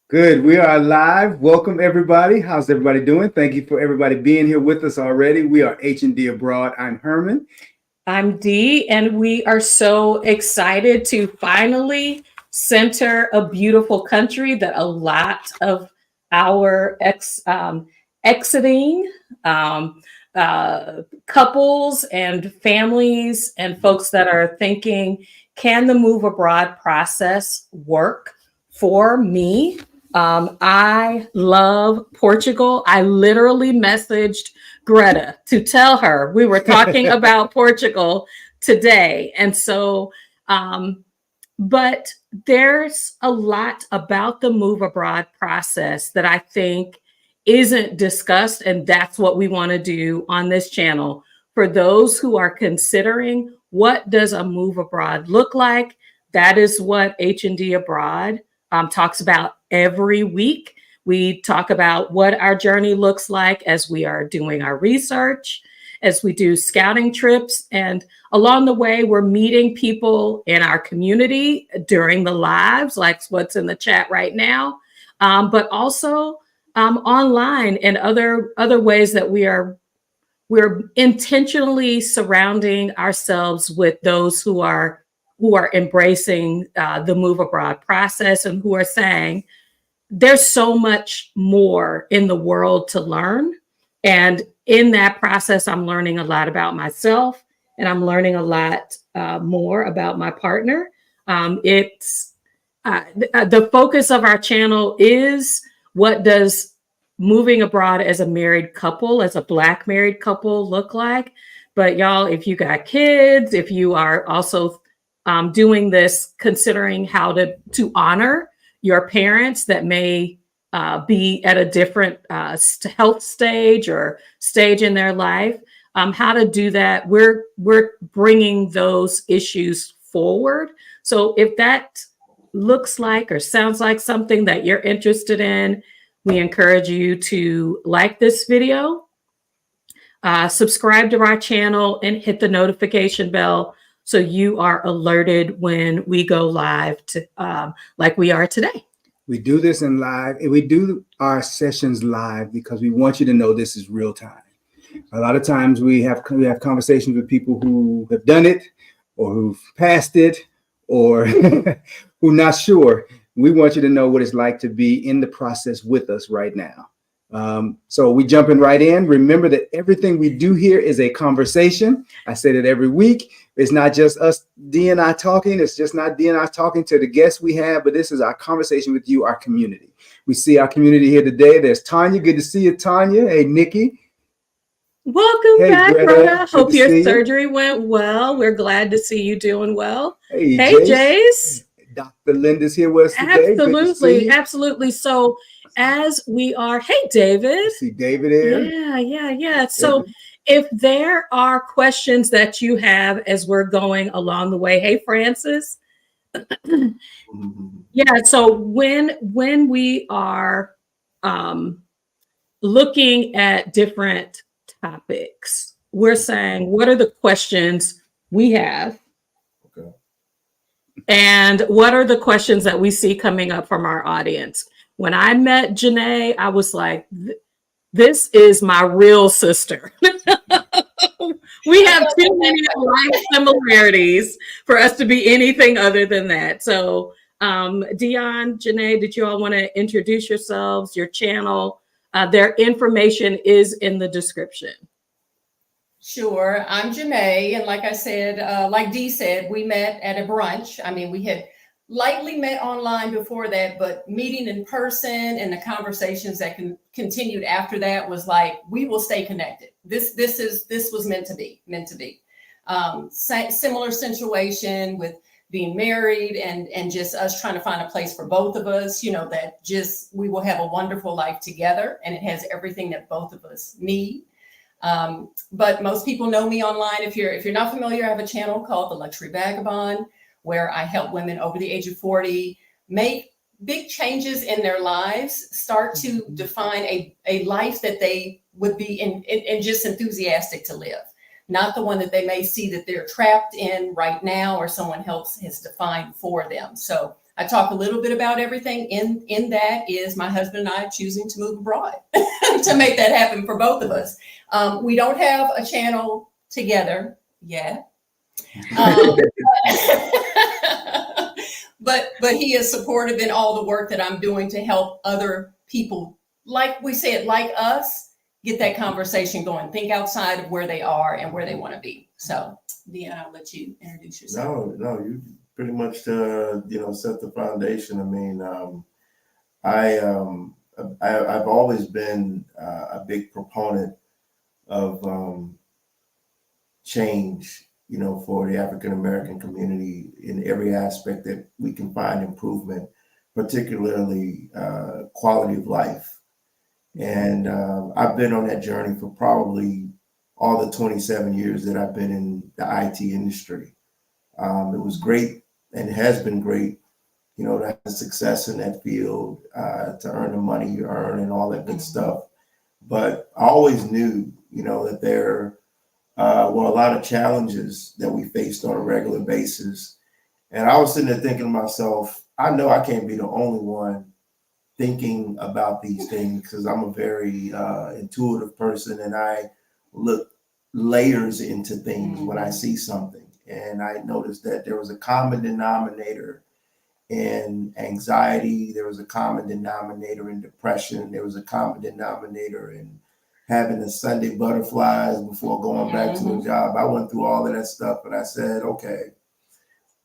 Good. We are live. Welcome, everybody. How's everybody doing? Thank you for everybody being here with us already. We are H&D Abroad. I'm Herman. I'm Dee, and we are so excited to finally center a beautiful country that a lot of our exiting um, couples and families and folks that are thinking, can the move abroad process work for me? I love Portugal. I literally messaged Greta to tell her we were talking about Portugal today. And so, um, but there's a lot about the move abroad process that I think isn't discussed. And that's what we want to do on this channel. For those who are considering what does a move abroad look like, that is what H&D Abroad talks about every week. We talk about what our journey looks like as we are doing our research, as we do scouting trips. And along the way, we're meeting people in our community during the lives, like what's in the chat right now, but also online and other ways that we're intentionally surrounding ourselves with those who are embracing the move abroad process and who are saying, there's so much more in the world to learn. And in that process, I'm learning a lot about myself and I'm learning a lot more about my partner. It's the focus of our channel is what does moving abroad as a married couple, as a Black married couple, look like? But y'all, if you got kids, if you are also doing this, considering how to honor your parents that may be at a different health stage or stage in their life, how to do that. We're bringing those issues forward. So if that looks like or sounds like something that you're interested in, we encourage you to like this video, subscribe to our channel, and hit the notification bell so you are alerted when we go live like we are today. We do this in live, and we do our sessions live because we want you to know this is real time. A lot of times we have conversations with people who have done it or who've passed it or who not sure. We want you to know what it's like to be in the process with us right now. So we jumping right in. Remember that everything we do here is a conversation. I say that every week. It's not just us, Dee and I talking. It's just not Dee and I talking to the guests we have, but this is our conversation with you, our community. We see our community here today. There's Tanya. Good to see you, Tanya. Hey, Nikki. Welcome back, Greta. Hope your surgery went well. We're glad to see you doing well. Hey, Jace. Dr. Linda's here with us today. Absolutely, absolutely. So as we are, hey, David. I see David here. Yeah. So if there are questions that you have as we're going along the way, hey, Francis. Yeah, so when we are looking at different topics, we're saying, what are the questions we have? Okay. And what are the questions that we see coming up from our audience? When I met Janae, I was like, this is my real sister. We have too many life similarities for us to be anything other than that. So Dion, Janae, did you all want to introduce yourselves, your channel? Their information is in the description. Sure. I'm Janae. And like I said, like Dee said, we met at a brunch. I mean, we had lightly met online before that, but meeting in person and the conversations that continued after that was like, we will stay connected. This was meant to be. Similar situation with being married and just us trying to find a place for both of us, that just we will have a wonderful life together, and it has everything that both of us need. But most people know me online. If you're not familiar, I have a channel called The Luxury Vagabond, where I help women over the age of 40 make big changes in their lives, start to define a life that they would be in just enthusiastic to live, not the one that they may see that they're trapped in right now or someone else has defined for them. So I talk a little bit about everything. In that is my husband and I choosing to move abroad to make that happen for both of us. We don't have a channel together yet. But he is supportive in all the work that I'm doing to help other people, like we said, like us, get that conversation going. Think outside of where they are and where they want to be. So, Deanna, I'll let you introduce yourself. No, you pretty much set the foundation. I mean, I've always been a big proponent of change, for the African American community in every aspect that we can find improvement, particularly quality of life. And I've been on that journey for probably all the 27 years that I've been in the IT industry. It was great and has been great, to have success in that field, to earn the money you earn and all that good stuff. But I always knew, that there were a lot of challenges that we faced on a regular basis. And I was sitting there thinking to myself, I know I can't be the only one thinking about these things, because I'm a very intuitive person, and I look layers into things when I see something. And I noticed that there was a common denominator in anxiety. There was a common denominator in depression. There was a common denominator in having the Sunday butterflies before going back to a job. I went through all of that stuff, and I said, okay,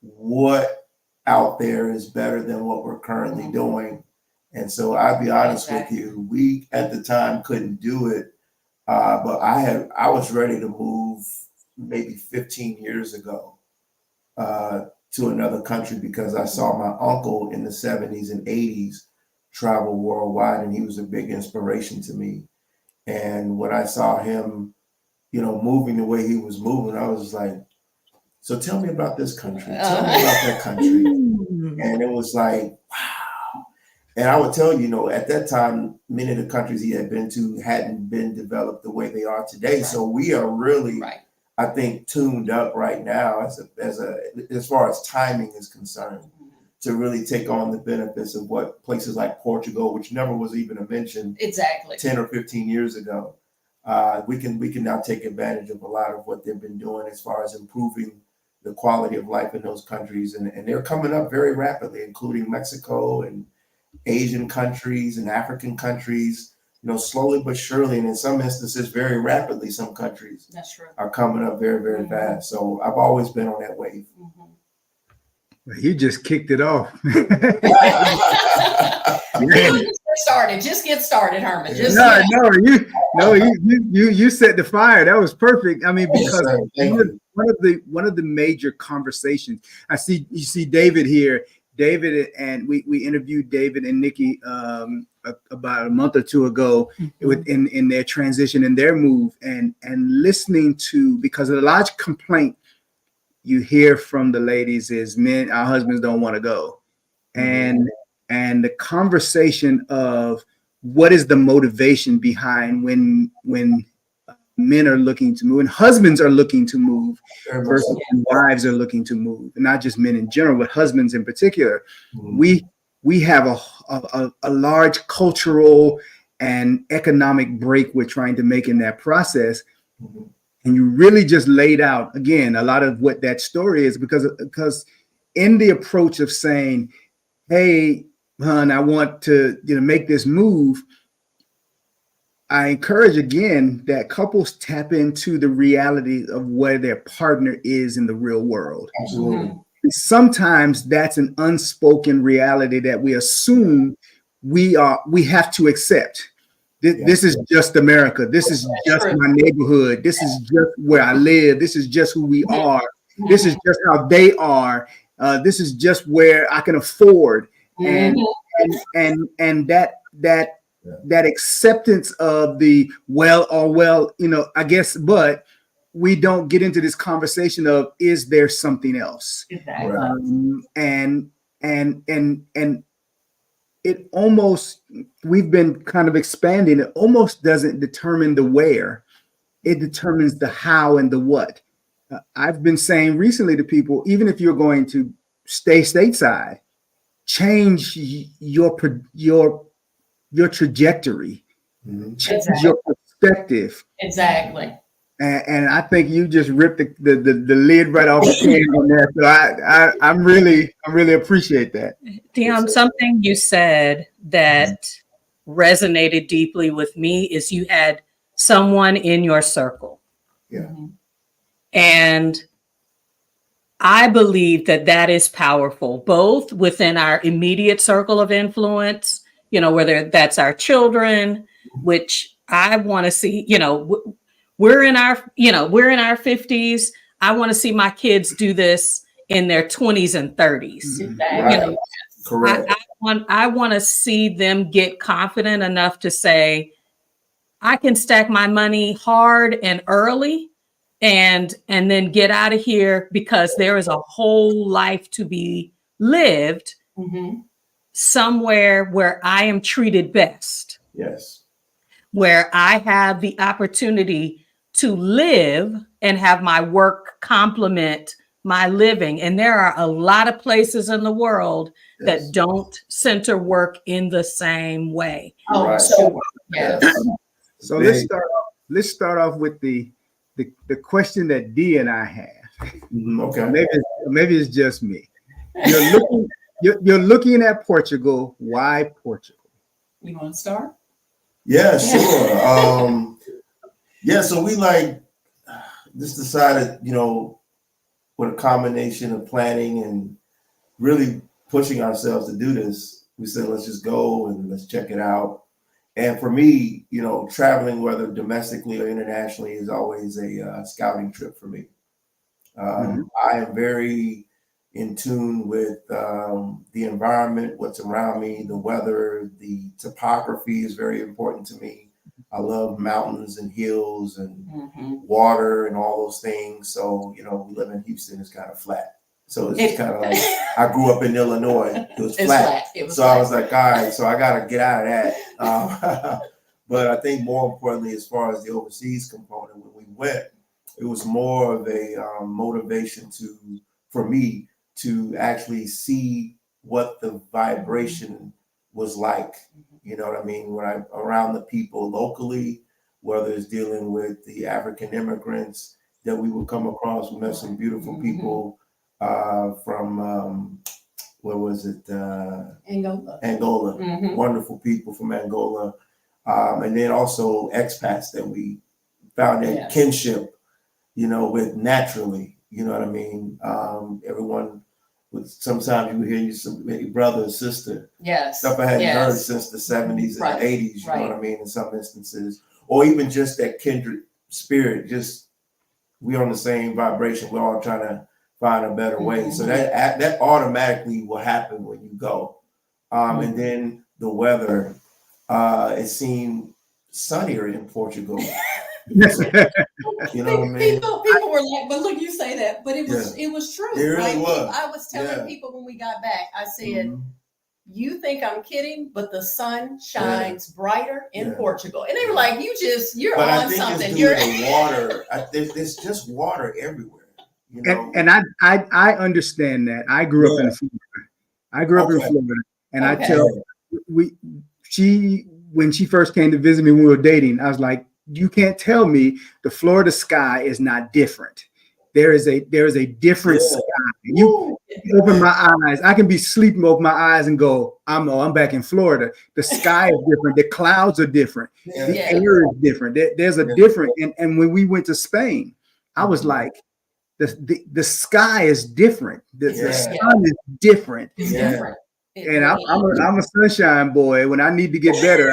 what out there is better than what we're currently doing? And so I'll be honest with you, we at the time couldn't do it, but I was ready to move maybe 15 years ago to another country, because I saw my uncle in the 70s and 80s travel worldwide, and he was a big inspiration to me. And when I saw him, moving the way he was moving, I was like, so tell me about this country. Tell me about that country. And it was like, wow. And I would tell you, at that time, many of the countries he had been to hadn't been developed the way they are today. Right. So we are really, I think, tuned up right now as far as timing is concerned, to really take on the benefits of what places like Portugal, which never was even a mention 10 or 15 years ago. We can now take advantage of a lot of what they've been doing as far as improving the quality of life in those countries. And they're coming up very rapidly, including Mexico and Asian countries and African countries, slowly but surely. And in some instances, very rapidly, some countries are coming up very, very fast. So I've always been on that wave. You just kicked it off. Just get started, Herman. You set the fire. That was perfect. I mean, because one of the major conversations, you see David here. David, and we interviewed David and Nikki about a month or two ago in their transition and their move, and listening to, because a large complaint you hear from the ladies is, our husbands don't want to go. And the conversation of what is the motivation behind when men are looking to move, and husbands are looking to move versus wives are looking to move, and not just men in general, but husbands in particular. We have a large cultural and economic break we're trying to make in that process. And you really just laid out, again, a lot of what that story is, because in the approach of saying, hey, hon, I want to make this move, I encourage, again, that couples tap into the reality of where their partner is in the real world. Absolutely. Sometimes that's an unspoken reality that we assume we have to accept. This is just America. This is just my neighborhood. This is just where I live. This is just who we are. This is just how they are. This is just where I can afford. And that acceptance of the I guess, but we don't get into this conversation of, is there something else? Exactly. And it almost, we've been kind of expanding. It almost doesn't determine the where, it determines the how and the what. I've been saying recently to people, even if you're going to stay stateside, change your trajectory, Mhm. change Exactly. your perspective. Exactly. And I think you just ripped the lid right off the can on that. So I really appreciate that. Dion, something you said that resonated deeply with me is you had someone in your circle. Yeah. Mhm. And I believe that that is powerful, both within our immediate circle of influence, whether that's our children, which I want to see, we're in our 50s. I want to see my kids do this in their 20s and 30s. Exactly. Right. Correct. I want to see them get confident enough to say, I can stack my money hard and early and then get out of here, because there is a whole life to be lived Mhm. somewhere where I am treated best, Yes. where I have the opportunity to live and have my work complement my living. And there are a lot of places in the world Yes. that don't center work in the same way. Oh, Right. sure. Yes. So Big. let's start off with the question that Dee and I have. Mhm. Okay. Maybe it's just me. You're looking at Portugal. Why Portugal? You want to start? Yeah, sure. Yeah, so we just decided, with a combination of planning and really pushing ourselves to do this, we said, let's just go and let's check it out. And for me, traveling, whether domestically or internationally, is always a scouting trip for me. I am very in tune with the environment, what's around me, the weather, the topography is very important to me. I love mountains and hills and Mhm. water and all those things. So, we live in Houston, it's kind of flat. So it's just kind of like, I grew up in Illinois, it was It's flat. flat. It was So flat. I was like, all right, so I got to get out of that. But I think more importantly, as far as the overseas component, when we went, it was more of a motivation for me to actually see what the vibration was like. You know what I mean? When I'm around the people locally, whether it's dealing with the African immigrants that we would come across, we met some beautiful people from where was it? Angola. Angola. Mhm. Wonderful people from Angola. And then also expats that we found that Yes. kinship, with naturally, you know what I mean? Everyone with sometimes you hear your brother or sister, Yes. stuff I hadn't heard Yes. since the 70s and Right. the 80s, you know Right. what I mean? In some instances, or even just that kindred spirit, just we're on the same vibration. We're all trying to find a better way. So that automatically will happen when you go. And then the weather, it seemed sunnier in Portugal. You know what I mean? People were like, but look, you say that, but it was true. It really right? was. I was telling Yeah. people when we got back, I said, Mhm. you think I'm kidding, but the sun shines brighter in Yeah. Portugal. And they were like, you're But I on think something. it's due to the water. There's just water everywhere. And I understand that. I grew up in Florida. Okay. And I Okay. tell when she first came to visit me when we were dating, I was like, you can't tell me the Florida sky is not different. There is a different Yeah. sky. You open my eyes. I can be sleeping, open my eyes and go, I'm back in Florida. The sky is different. The clouds are different. Yeah. The Yeah. air is different. There's a Yeah. different. And when we went to Spain, I was like, the sky is different. The sun is different. It's Yeah. different. It And really I'm a sunshine boy. When I need to get better,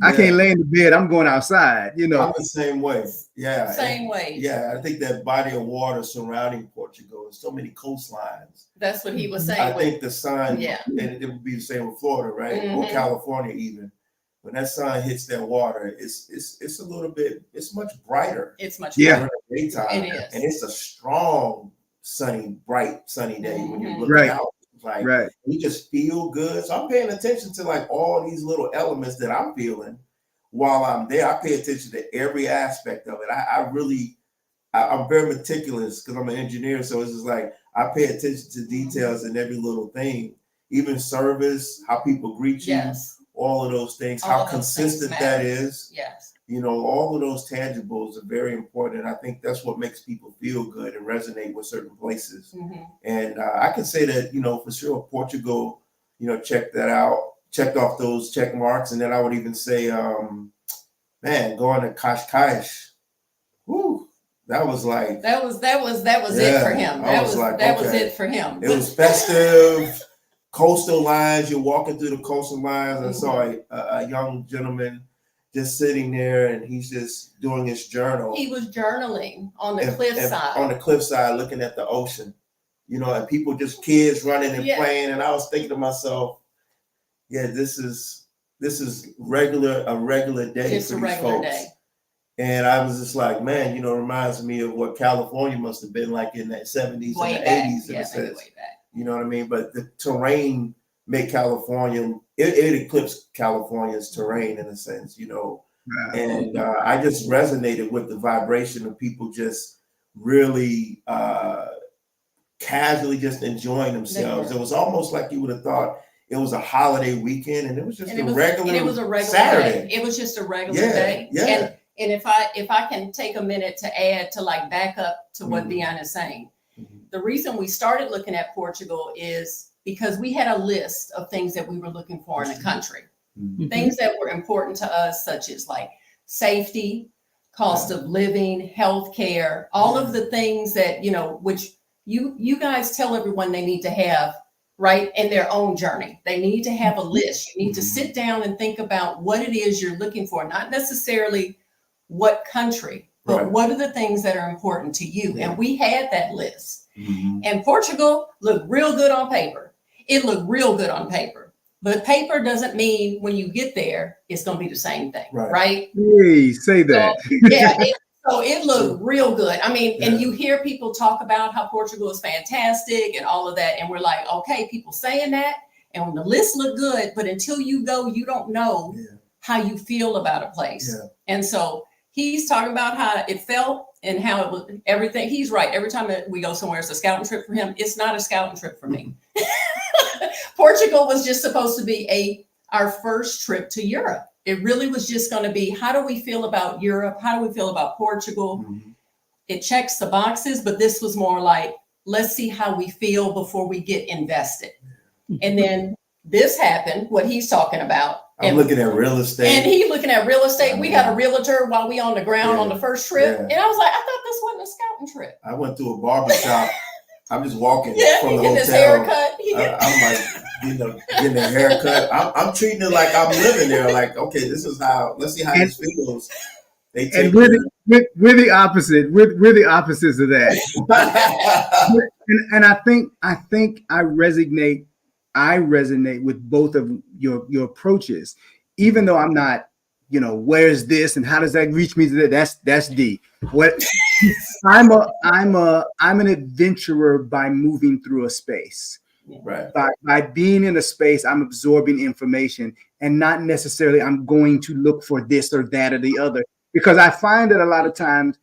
I can't lay in the bed. I'm going outside. I'm the same way. Yeah. Same way. Yeah. I think that body of water surrounding Portugal and so many coastlines. That's what he was saying. I think the sun, Yeah. and it would be the same with Florida, right? Or Mhm. California even. When that sun hits that water, it's a little bit, it's much brighter. It's much Yeah. brighter. During the daytime. It is. And it's a strong, bright sunny day when you're looking Right. out. Like Right. you just feel good. So I'm paying attention to like all these little elements that I'm feeling while I'm there. I pay attention to every aspect of it. I'm very meticulous because I'm an engineer. So it's just like I pay attention to details in every little thing. even service, how people greet you, Yes. all of those things, All how of those things consistent that matter. is. Yes. You know, all of those tangibles are very important. And I think that's what makes people feel good and resonate with certain places. Mm-hmm. And I can say that, you know, for sure, Portugal, you know, checked checked off those check marks. And then I would even say, man, going to Cascais, whoo, that was like, That was it for him. That was it for him. It was festive, coastal lines. You're walking through the coastal lines. I saw a young gentleman just sitting there, and he's just doing his journal. He was journaling on the cliffside. On the cliffside, looking at the ocean, you know, and people, just kids running and playing. And I was thinking to myself, yeah, this is a regular day Just for a these regular folks. day. And I was just like, man, you know, it reminds me of what California must have been like in the 70s Way and the back. 80s. Yeah, maybe way back. You know what I mean? But the terrain made California, it eclipsed California's terrain in a sense, you know. And I just resonated with the vibration of people just really casually just enjoying themselves. It was almost like you would have thought it was a holiday weekend, and it was just a regular Saturday. Day. It was just a regular Yeah, day. yeah. And if I can take a minute to add to like back up to what Dion is saying, the reason we started looking at Portugal is because we had a list of things that we were looking for in a country, things that were important to us, such as like safety, cost of living, healthcare, all of the things that, you know, which you guys tell everyone they need to have, right, in their own journey. They need to have a list. You need to sit down and think about what it is you're looking for, not necessarily what country, but what are the things that are important to you? And we had that list. And Portugal looked real good on paper. It looked real good on paper. But paper doesn't mean when you get there, it's going to be the same thing, right? Hey, say that. So it looked real good. I mean, and you hear people talk about how Portugal is fantastic and all of that. And we're like, okay, people saying that. And when the list looked good, but until you go, you don't know how you feel about a place. And so he's talking about how it felt and how it was everything. He's right. Every time that we go somewhere, it's a scouting trip for him. It's not a scouting trip for me. Portugal was just supposed to be our first trip to Europe. It really was just going to be, how do we feel about Europe? How do we feel about Portugal? It checks the boxes, but this was more like, let's see how we feel before we get invested. And then this happened, what he's talking about. I'm looking at real estate. And he's looking at real estate. We got a realtor while we on the ground on the first trip. And I was like, I thought this wasn't a scouting trip. I went to a barbershop. I'm just walking from the getting hotel. his haircut. I'm like, getting a haircut. I'm treating it like I'm living there. Like, okay, this is how. Let's see how this feels. They take and we're the opposite. We're the opposites of that. and I think I resonate with both of your approaches, even though I'm not, you know, where's this and how does that reach me to that? That's D. What I'm an adventurer by moving through a space. Right. By being in a space, I'm absorbing information and not necessarily I'm going to look for this or that or the other. Because I find that a lot of times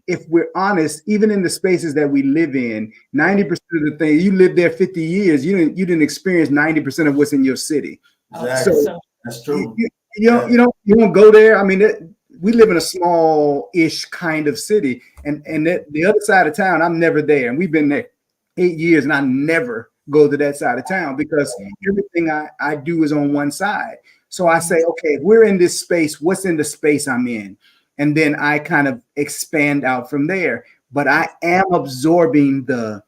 if we're honest, even in the spaces that we live in, 90% of the things, you lived there 50 years, you didn't experience 90% of what's in your city. Exactly. So that's true. You don't go there. I mean, we live in a small-ish kind of city, and the other side of town, I'm never there. And we've been there 8 years, and I never go to that side of town because everything I do is on one side. So I say, okay, if we're in this space, what's in the space I'm in? And then I kind of expand out from there. But I am absorbing the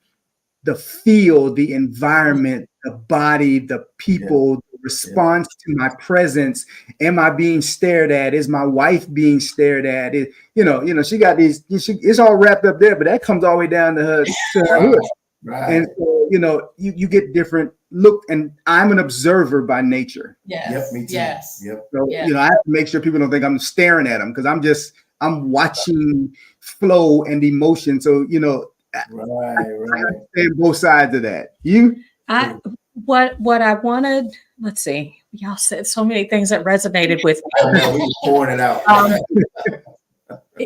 feel, the environment, the body, the people, the response to my presence. Am I being stared at? Is my wife being stared at? She got these. It's all wrapped up there, but that comes all the way down to her hood. Right. And so, you get different look, and I'm an observer by nature. Yes. Yep, me too. Yes. Yep. So, I have to make sure people don't think I'm staring at them because I'm watching flow and emotion. So, right. I understand both sides of that. What I wanted, let's see, y'all said so many things that resonated with me. I know, we were pouring it out.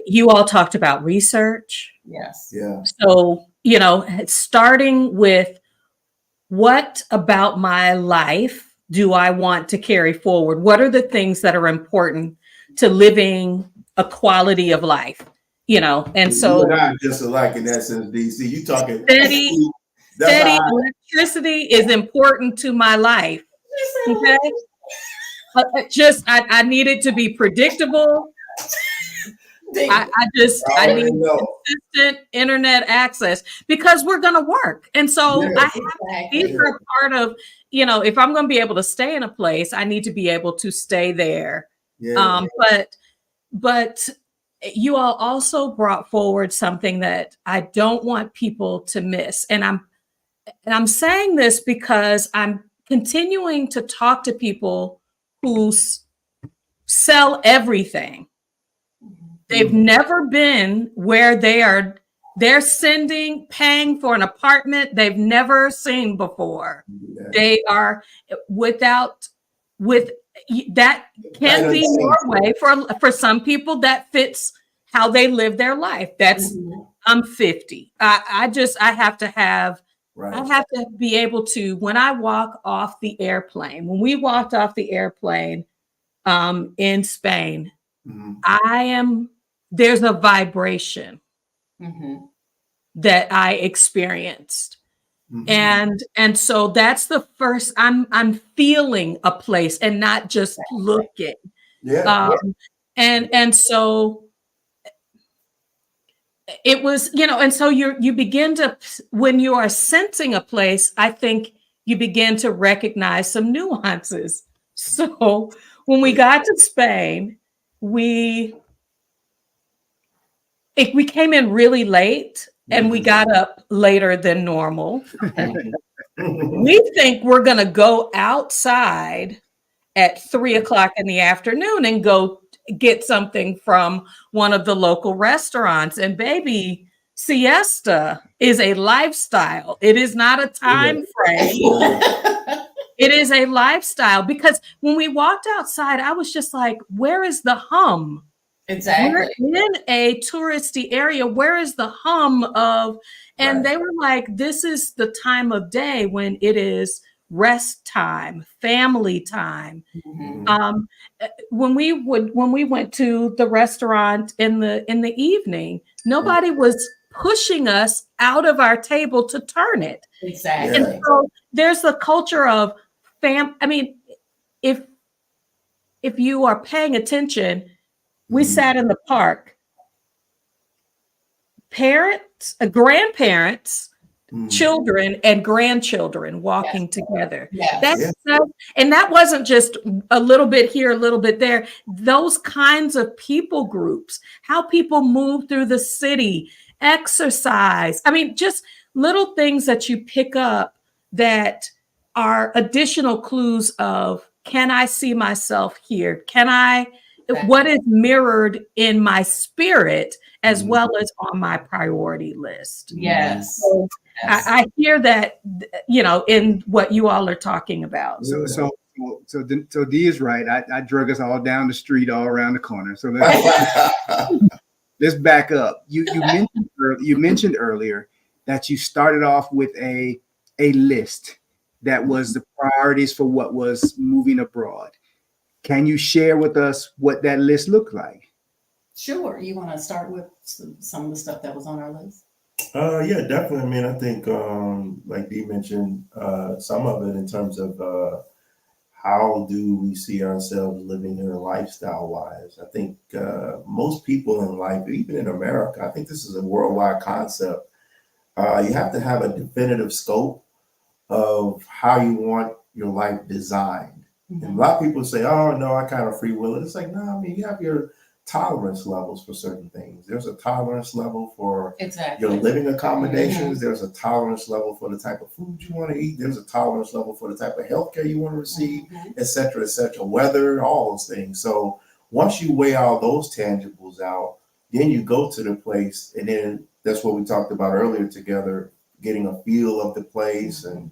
You all talked about research. Yes. Yeah. So, starting with what about my life do I want to carry forward? What are the things that are important to living a quality of life? You know, and You so and I are just alike in that sense, DC. You talking steady, that's steady how electricity is important to my life. Okay. I need it to be predictable. I I need already know. consistent internet access because we're going to work. And so Yeah, these are part of, you know, if I'm going to be able to stay in a place, I need to be able to stay there. yeah. But you all also brought forward something that I don't want people to miss. And I'm saying this because I'm continuing to talk to people who sell everything. They've never been where they're paying for an apartment they've never seen before. Yeah. They are with that can be Norway for some people that fits how they live their life. That's I'm 50. I have to have Right. I have to be able to, when I walk off the airplane, when we walked off the airplane in Spain, there's a vibration that I experienced. And so that's the first, I'm feeling a place and not just looking. Yeah. And so it was, you know, and so you begin to, when you are sensing a place, I think you begin to recognize some nuances. So when we got to Spain, we came in really late and we got up later than normal. We think we're going to go outside at 3:00 in the afternoon and go get something from one of the local restaurants. And baby, siesta is a lifestyle. It is not a time frame. It is a lifestyle, because when we walked outside, I was just like, where is the hum? Exactly. We're in a touristy area. Where is the hum of? And they were like, this is the time of day when it is rest time, family time. When we went to the restaurant in the evening, nobody was pushing us out of our table to turn it. Exactly. And so there's the culture of I mean, if you are paying attention, we sat in the park. Parents, grandparents, children, and grandchildren walking together. And that wasn't just a little bit here, a little bit there. Those kinds of people groups, how people move through the city, exercise. I mean, just little things that you pick up that are additional clues of, can I see myself here? What is mirrored in my spirit as well as on my priority list? Yes. So I hear that, you know, in what you all are talking about. So Dee is right. I drug us all down the street, all around the corner. So let's back up. You mentioned earlier that you started off with a list that was the priorities for what was moving abroad. Can you share with us what that list looked like? Sure. You want to start with some of the stuff that was on our list? Yeah, definitely. I mean, I think, like Dee mentioned, some of it in terms of how do we see ourselves living here lifestyle-wise. I think most people in life, even in America, I think this is a worldwide concept. You have to have a definitive scope of how you want your life designed. And a lot of people say, oh, no, I kind of free will it. It's like, no, I mean, you have your tolerance levels for certain things. There's a tolerance level for your living accommodations. There's a tolerance level for the type of food you want to eat. There's a tolerance level for the type of healthcare you want to receive, et cetera, weather, all those things. So once you weigh all those tangibles out, then you go to the place, and then that's what we talked about earlier together, getting a feel of the place and,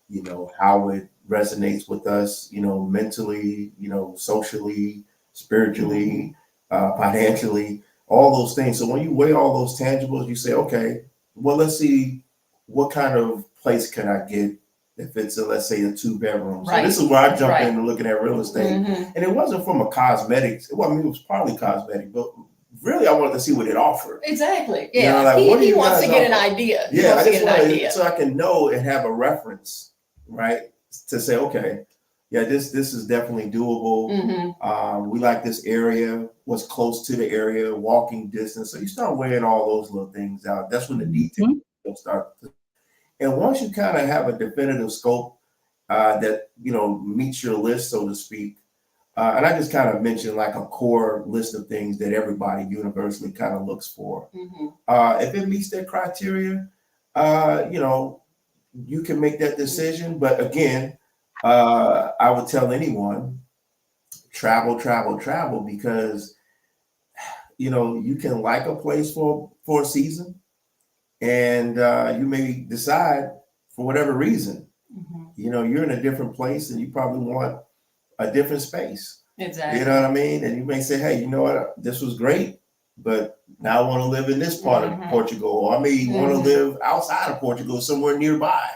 you know, how it resonates with us, you know, mentally, you know, socially, spiritually, financially, all those things. So when you weigh all those tangibles, you say, okay, well, let's see what kind of place can I get if it's let's say a 2-bedroom. So Right. this is where I jumped Right. into looking at real estate. Mhm. And it wasn't from a cosmetics. Well, I mean, it was partly cosmetic, but really I wanted to see what it offered. Exactly. You know, Yeah. like, what do He you wants guys to get an offer? idea. He Yeah, wants I to just get an wanted idea. so I can know and have a reference, right? To say, okay, yeah, this is definitely doable. Mhm. We like this area, what's close to the area, walking distance. So you start weighing all those little things out. That's when the details start. And once you kind of have a definitive scope that meets your list, so to speak, and I just kind of mentioned like a core list of things that everybody universally kind of looks for. Mhm. If it meets that criteria, you can make that decision. But again, I would tell anyone, travel, travel, travel, because you can like a place for a season, and you may decide for whatever reason, Mhm. you're in a different place and you probably want a different space. Exactly. You know what I mean? And you may say, hey, you know what? This was great, but now I want to live in this part of Portugal, or I may want to live outside of Portugal, somewhere nearby,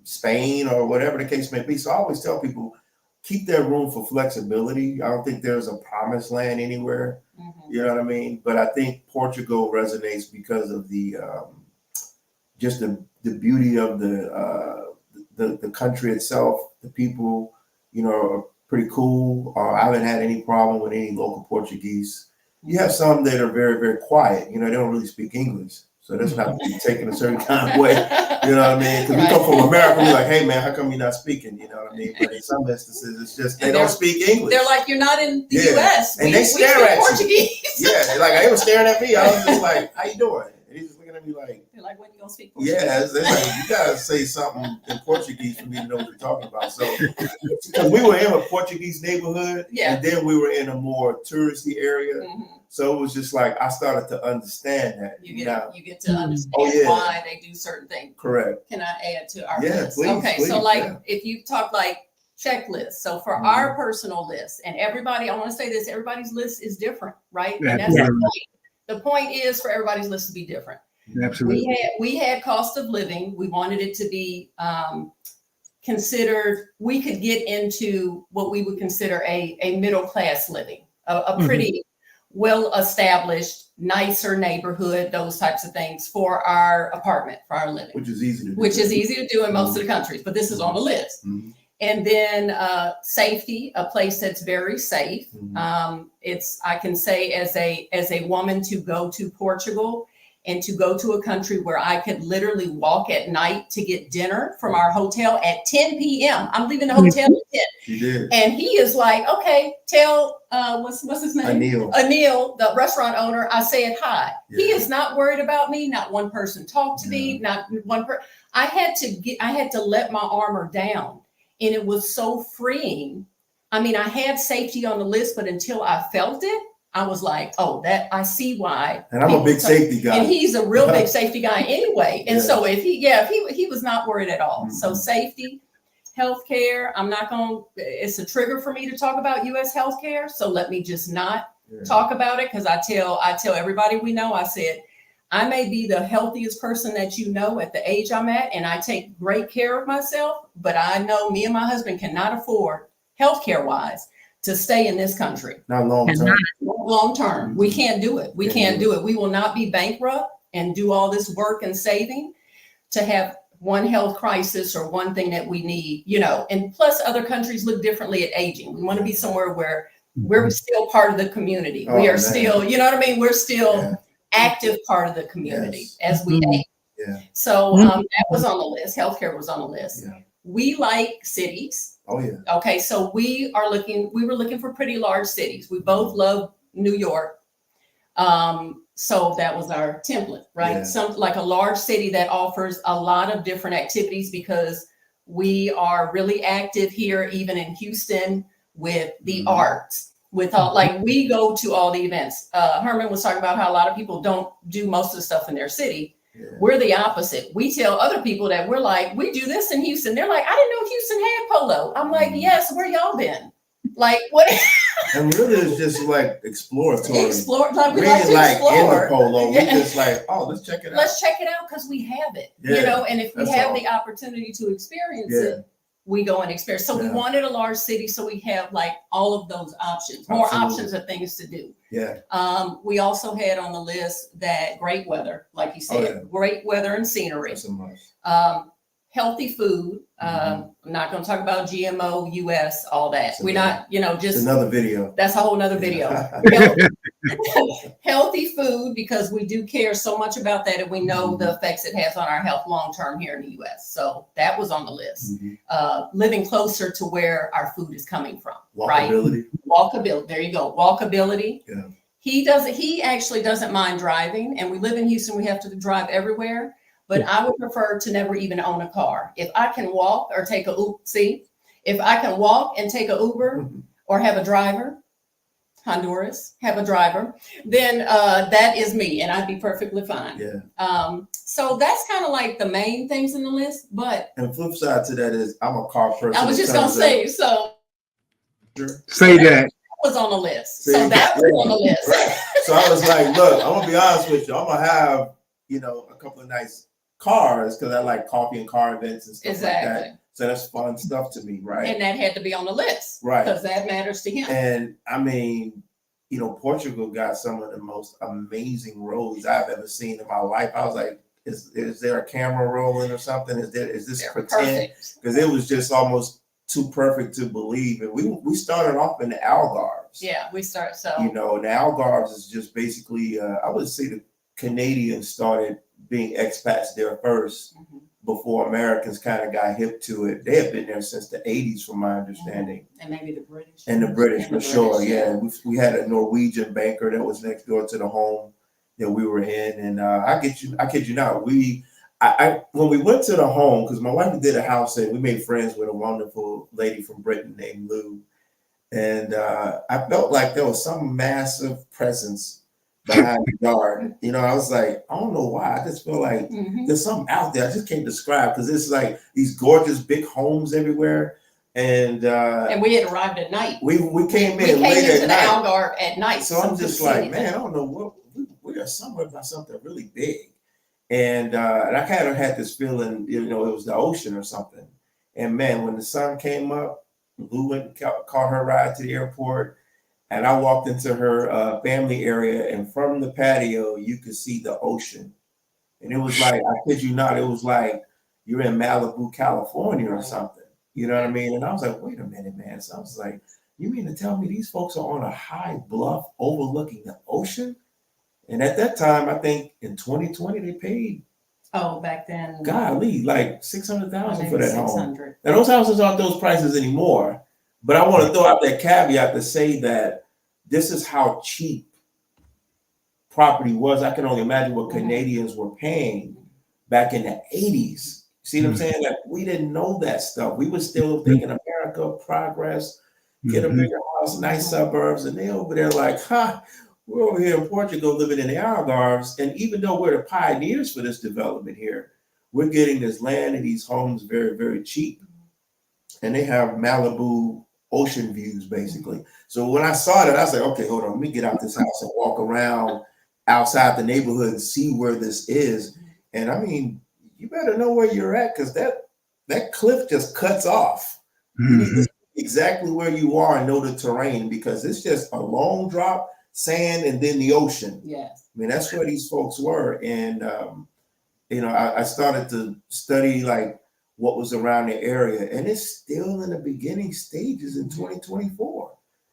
Spain or whatever the case may be. So I always tell people, keep that room for flexibility. I don't think there's a promised land anywhere. You know what I mean? But I think Portugal resonates because of the just the beauty of the country itself. The people, are pretty cool. I haven't had any problem with any local Portuguese. You have some that are very, very quiet. They don't really speak English. So that's not to be taken a certain kind of way. You know what I mean? Because we come from America, we're like, hey, man, how come you're not speaking? You know what I mean? But in some instances, it's just they don't speak English. They're like, you're not in the U.S. And they stare at Portuguese. you. Yeah, like they were staring at me. I was just like, how you doing? And he's just looking at me like, they're like, when you gonna speak Portuguese? Yeah, it's like, you gotta say something in Portuguese for me to know what you're talking about. So, because we were in a Portuguese neighborhood, and then we were in a more touristy area, so it was just like I started to understand that. You get to understand why they do certain things. Correct. Can I add to our list? Please, okay, please, so if you talk like checklists, so for our personal list, and everybody, I want to say this, everybody's list is different, right? And that's the point. The point is for everybody's list to be different. Absolutely. We had cost of living. We wanted it to be considered. We could get into what we would consider a middle class living, a pretty well established, nicer neighborhood, those types of things for our apartment, for our living, which is easy to do. Which is easy to do in most of the countries, but this is on the list. And then safety, a place that's very safe. I can say as a woman to go to Portugal and to go to a country where I could literally walk at night to get dinner from our hotel at 10 p.m. I'm leaving the hotel at 10. You did. And he is like, okay, tell what's his name? Anil, the restaurant owner, I said hi. Yeah. He is not worried about me. Not one person talked to me. Not one person. I had to let my armor down. And it was so freeing. I mean, I had safety on the list, but until I felt it, I was like, oh, that I see why. And I'm a big safety guy. And he's a real big safety guy anyway. And so if he was not worried at all. So safety, healthcare, it's a trigger for me to talk about US healthcare. So let me just not talk about it. Cause I tell everybody we know, I said, I may be the healthiest person that you know at the age I'm at, and I take great care of myself, but I know me and my husband cannot afford healthcare wise to stay in this country. Not long term. Long term. We can't do it. We can't do it. We will not be bankrupt and do all this work and saving to have one health crisis or one thing that we need, and plus other countries look differently at aging. We want to be somewhere where we're still part of the community. We are still, you know what I mean? We're still active part of the community as we age. Yeah. So that was on the list. Healthcare was on the list. Yeah. We like cities. Oh yeah. Okay, so we were looking for pretty large cities. We both love New York. So that was our template, right? Yeah. Something like a large city that offers a lot of different activities because we are really active here, even in Houston, with the arts. With all, like we go to all the events. Herman was talking about how a lot of people don't do most of the stuff in their city. Yeah. We're the opposite. We tell other people that we're like, we do this in Houston. They're like, I didn't know Houston had polo. I'm like, yes, where y'all been? Like what? And really, it's just like exploratory. Explore, like we We like ain't to like in the explore. polo. We Yeah. just like, oh, let's check it out. Let's check it out because we have it, Yeah, you know. And if we that's have all. the opportunity to experience Yeah. it, we go and experience. So we Yeah. wanted a large city, so we have like all of those options, more Absolutely. options of things to do. Yeah. We also had on the list that great weather, like you said, yeah. great weather and scenery. That's a must. Healthy food. Mhm. I'm not going to talk about GMO, US, all that. That's We're another- not, you know, It's just another video. that's a whole nother video. Healthy food, because we do care so much about that, and we know the effects it has on our health long term here in the US. So that was on the list. Mhm. Living closer to where our food is coming from. Walkability. Right? Walkability. There you go. Walkability. Yeah. He actually doesn't mind driving, and we live in Houston. We have to drive everywhere. But I would prefer to never even own a car. If I can walk or take a Uber, if I can walk and take a Uber or have a driver, Honduras, have a driver, then that is me, and I'd be perfectly fine. Yeah. So that's kind of like the main things in the list. But And the flip side to that is I'm a car person. I was just gonna say, so Say that. was on the list. See? So that was on the list. Right. So I was like, look, I'm gonna be honest with you. I'm gonna have, you know, a couple of nice cars because I like coffee and car events and stuff like that. So that's fun stuff to me, right? And that had to be on the list, Right. Because that matters to him. And I mean, you know, Portugal got some of the most amazing roads I've ever seen in my life. I was like, is there a camera rolling or something? Is this They're pretend? perfect. Because it was just almost too perfect to believe. And we started off in the Algarves. Yeah, we start. So You know, and the Algarves is just basically, I would say the Canadians started being expats there first before Americans kind of got hip to it. They have been there since the 80s, from my understanding. and maybe the British. And the British, And the for sure, British, yeah. We had a Norwegian banker that was next door to the home that we were in. And I kid you not, when we went to the home, because my wife did a house and we made friends with a wonderful lady from Britain named Lou. And I felt like there was some massive presence behind the yard. You know, I was like, I don't know why. I just feel like there's something out there. I just can't describe, because it's like these gorgeous big homes everywhere. And we had arrived at night. we came in We late came into at the night. Algarve at night. So I'm we just could like, see man, I anything. don't know what we are somewhere by something really big. And I kind of had this feeling, you know, it was the ocean or something. And man, when the sun came up, Lou went and caught her ride to the airport. And I walked into her family area, and from the patio, you could see the ocean. And it was like, I kid you not, it was like you're in Malibu, California or something. You know what I mean? And I was like, wait a minute, man. So I was like, you mean to tell me these folks are on a high bluff overlooking the ocean? And at that time, I think in 2020, they paid, Oh, back then. golly, like $600,000 for maybe that home. 600. Now, those houses aren't those prices anymore. But I want to throw out that caveat to say that this is how cheap property was. I can only imagine what Canadians were paying back in the 80s. See what I'm saying? Like, we didn't know that stuff. We were still thinking America, progress, get a bigger house, nice suburbs. And they over there like, we're over here in Portugal living in the Algarves. And even though we're the pioneers for this development here, we're getting this land and these homes very, very cheap. And they have Malibu ocean views, basically. So when I saw that, I was like, okay, hold on, let me get out this house and walk around outside the neighborhood and see where this is. And I mean, you better know where you're at, because that cliff just cuts off. You need to see exactly where you are and know the terrain, because it's just a long drop, sand, and then the ocean. Yes. I mean, that's where these folks were. And, you know, I started to study like what was around the area, and it's still in the beginning stages in 2024.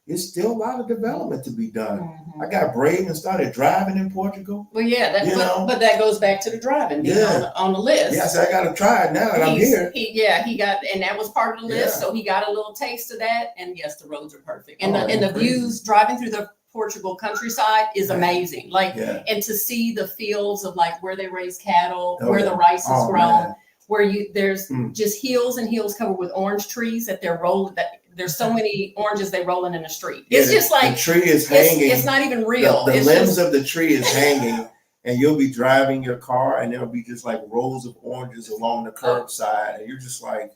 It's still a lot of development to be done. I got brave and started driving in Portugal. Well, yeah, You know? but that goes back to the driving being on the list. Yeah, so I got to try it now that I'm here. He got, and that was part of the list. Yeah. So he got a little taste of that. And yes, the roads are perfect. And Oh, the they're views driving through the Portugal countryside is amazing. Like, and to see the fields of like where they raise cattle, where the rice is grown, man. where there's just hills and hills covered with orange trees that they're rolling. That there's so many oranges they rolling in the street. It's just like the tree is hanging. It's not even real. The limbs of the tree is hanging, and you'll be driving your car, and there'll be just like rows of oranges along the curbside, and you're just like,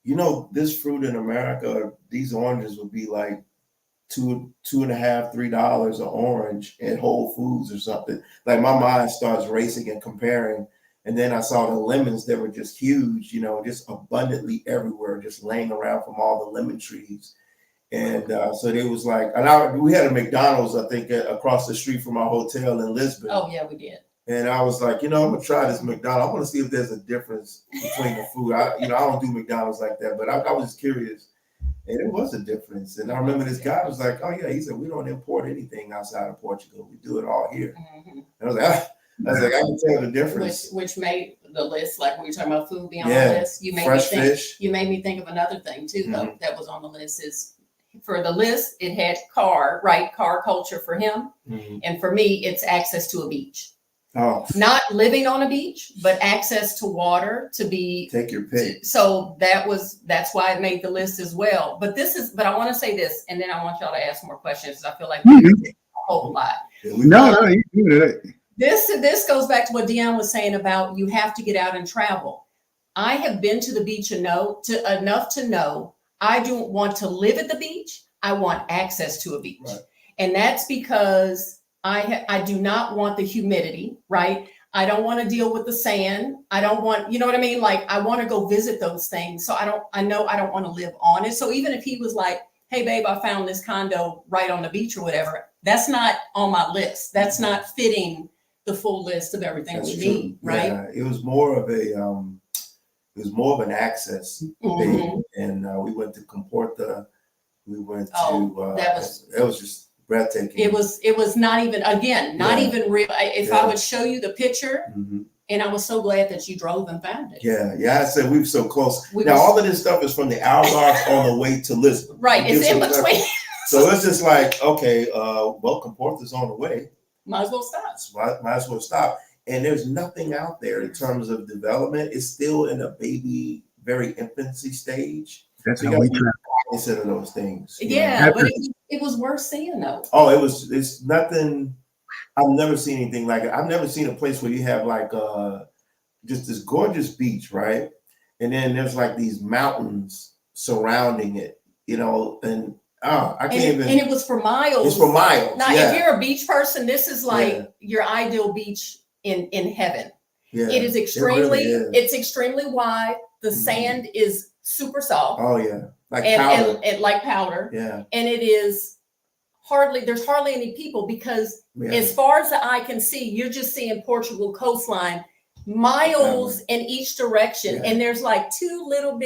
you know, this fruit in America, these oranges would be like $2.50, $3 an orange at Whole Foods or something. Like my mind starts racing and comparing. And then I saw the lemons that were just huge, you know, just abundantly everywhere, just laying around from all the lemon trees. And so they was like, and we had a McDonald's, I think, across the street from our hotel in Lisbon. Oh yeah, we did. And I was like, you know, I'm gonna try this McDonald's. I want to see if there's a difference between the food. I don't do McDonald's like that, but I was curious. And it was a difference. And I remember this guy was like, oh yeah, he said, we don't import anything outside of Portugal. We do it all here. Mm-hmm. And I was like, I can tell the difference. Which made the list, like when you're talking about food being on Yeah. the list, you made Fresh me think. fish. You made me think of another thing too, though, Mhm. that was on the list. Is for the list, it had car culture for him, Mhm. and for me, it's access to a beach. Oh, Not living on a beach, but access to water to be. take your pick. So that's why it made the list as well. But I want to say this, and then I want y'all to ask more questions because I feel like we Mhm. did a whole lot. Yeah, we- No, you do it. This goes back to what Dion was saying about you have to get out and travel. I have been to the beach enough to know I don't want to live at the beach. I want access to a beach. Right. And that's because I do not want the humidity, right? I don't want to deal with the sand. I don't want, you know what I mean? Like I want to go visit those things. So I know I don't want to live on it. So even if he was like, hey babe, I found this condo right on the beach or whatever, that's not on my list. That's not fitting the full list of everything That's we true. need, right? Yeah, it was more of an access Mhm. thing. And we went to Comporta. We went to that was just breathtaking. It was not even, again, not Yeah. even real. If Yeah. I would show you the picture, Mhm. and I was so glad that you drove and found it. Yeah. I said we were so close. We Now was- all of this stuff is from the Algarve on the way to Lisbon. Right, It it's gives in us- between. So it's just like, okay, well, Comporta's on the way. Might as well stop. So might as well stop. And there's nothing out there in terms of development. It's still in a very infancy stage. That's So you how we gotta try. consider those things. you know? Yeah, but it was worth seeing though. Oh, it's nothing. I've never seen anything like it. I've never seen a place where you have like just this gorgeous beach, right? And then there's like these mountains surrounding it, you know, and I can't even. And it was for miles. It's for miles. Now, yeah. if you're a beach person, this is like Yeah. your ideal beach in heaven. Yeah. It is really extremely, is. it's extremely wide. The Mhm. sand is super soft Oh yeah, like powder. and like powder. Yeah. And there's hardly any people because Yeah. as far as the eye can see, you're just seeing Portugal coastline miles in each direction. Yeah. And there's like two or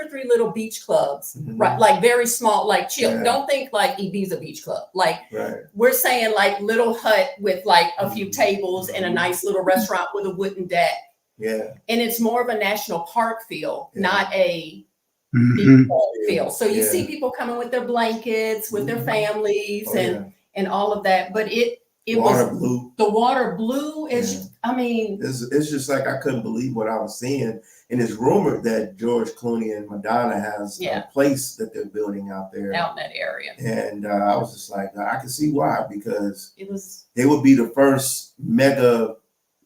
three little beach clubs, Mhm. right? Like very small, like chill. Yeah. Don't think like Ibiza Beach Club. Like Right. we're saying like little hut with like a few Mhm. tables and a nice little restaurant with a wooden deck. Yeah. And it's more of a national park feel, Yeah. not a Mhm. beach feel. So you Yeah. see people coming with their blankets, with their Mhm. families Oh, yeah. and all of that. But it Water was blue. the water blue is, Yeah. I mean, It's just like I couldn't believe what I was seeing. And it's rumored that George Clooney and Madonna has Yeah. a place that they're building out there. out in that area. And I was just like, I can see why, because It was, they would be the first mega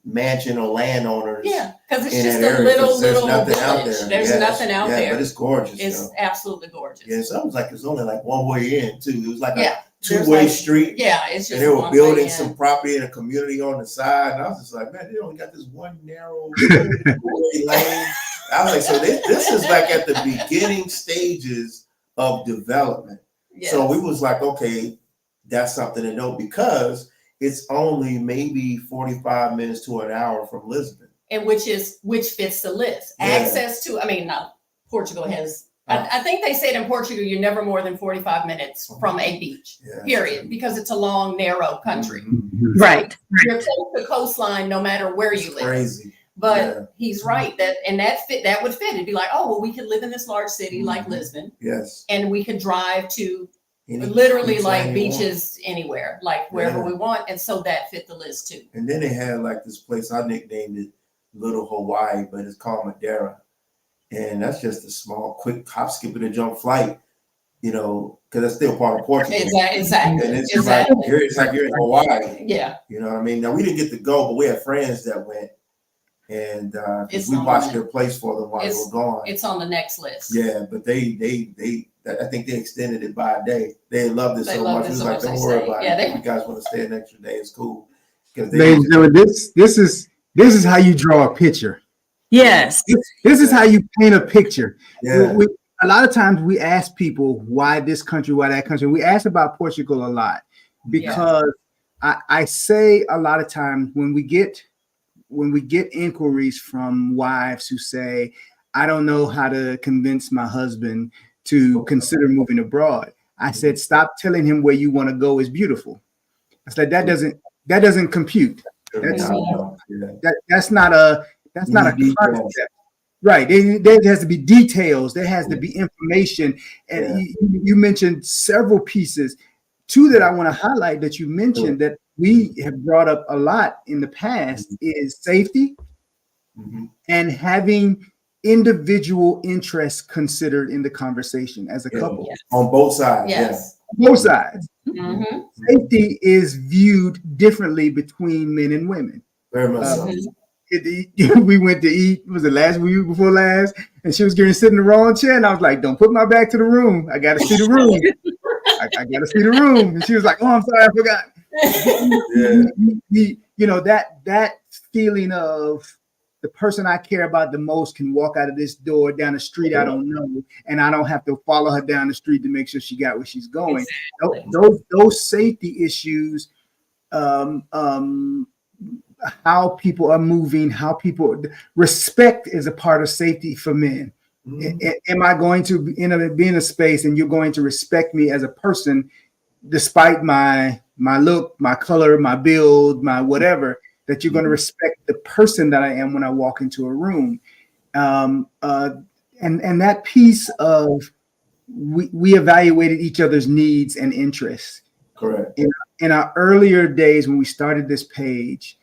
mansion or landowners. yeah, because it's in just that a area, 'cause little nothing out village. there. There's Yes. nothing out Yeah, there. but it's gorgeous. It's though. absolutely gorgeous. Yeah, so it was like it's only like one way in too. It was like Yeah, a there's two-way like- street. Yeah, it's just And they were one building way in. some property in a community on the side. And I was just like, man, they only got this one narrow lane. I was like, so this is like at the beginning stages of development. Yes. So we was like, okay, that's something to know because it's only maybe 45 minutes to an hour from Lisbon. and which fits the list. Yeah. Access to, I mean, no, Portugal has. I think they said in Portugal you're never more than 45 minutes from a beach. Yeah. Period, because it's a long, narrow country. Mhm. Right. You're close to coastline no matter where It's you live. crazy. But Yeah. he's right that would fit. It'd be like, oh well, we could live in this large city like Mhm. Lisbon, Yes. and we could drive to Any literally beach like line you want. beaches anywhere, like wherever Yeah. we want, and so that fit the list too. And then they had like this place, I nicknamed it Little Hawaii, but it's called Madeira. And that's just a small, quick hop, skip, and a jump flight, you know, because that's still part of Portugal. Exactly. And it's Exactly. like you're in Hawaii. Yeah. You know what I mean? Now we didn't get to go, but we had friends that went. And 'cause It's we on watched the- their place for them while they were gone. It's on the next list. Yeah, but I think they extended it by a day. They loved it They so loved much. it It was so like, much don't they worry stayed. about Yeah, it. they- If you guys want to stay an extra day, it's cool. Because Ladies and gentlemen, this is how you draw a picture. Yes. This is how you paint a picture. yeah, A lot of times we ask people why this country, why that country. We ask about Portugal a lot because I say a lot of times when we get inquiries from wives who say, I don't know how to convince my husband to consider moving abroad. I said, stop telling him where you want to go is beautiful. I said that doesn't compute. That's not a concept. Right. There has to be details. There has to be information. And you mentioned several pieces. Two that I want to highlight that you mentioned that we have brought up a lot in the past is safety and having individual interests considered in the conversation as a couple. Yes. on both sides. Yes. Both sides. Mm-hmm. Safety is viewed differently between men and women. Very much so. We went to eat, was it last week before last? And she was getting to sit in the wrong chair. And I was like, don't put my back to the room. I got to see the room. I got to see the room. And she was like, oh, I'm sorry, I forgot. That feeling of the person I care about the most can walk out of this door down the street I don't know, and I don't have to follow her down the street to make sure she got where she's going. Exactly. Those safety issues, how people are moving, how people respect is a part of safety for men. Am I going to be in a space and you're going to respect me as a person, despite my look, my color, my build, my whatever, that you're going to respect the person that I am when I walk into a room. And that piece of we evaluated each other's needs and interests. Correct. In our earlier days when we started this page,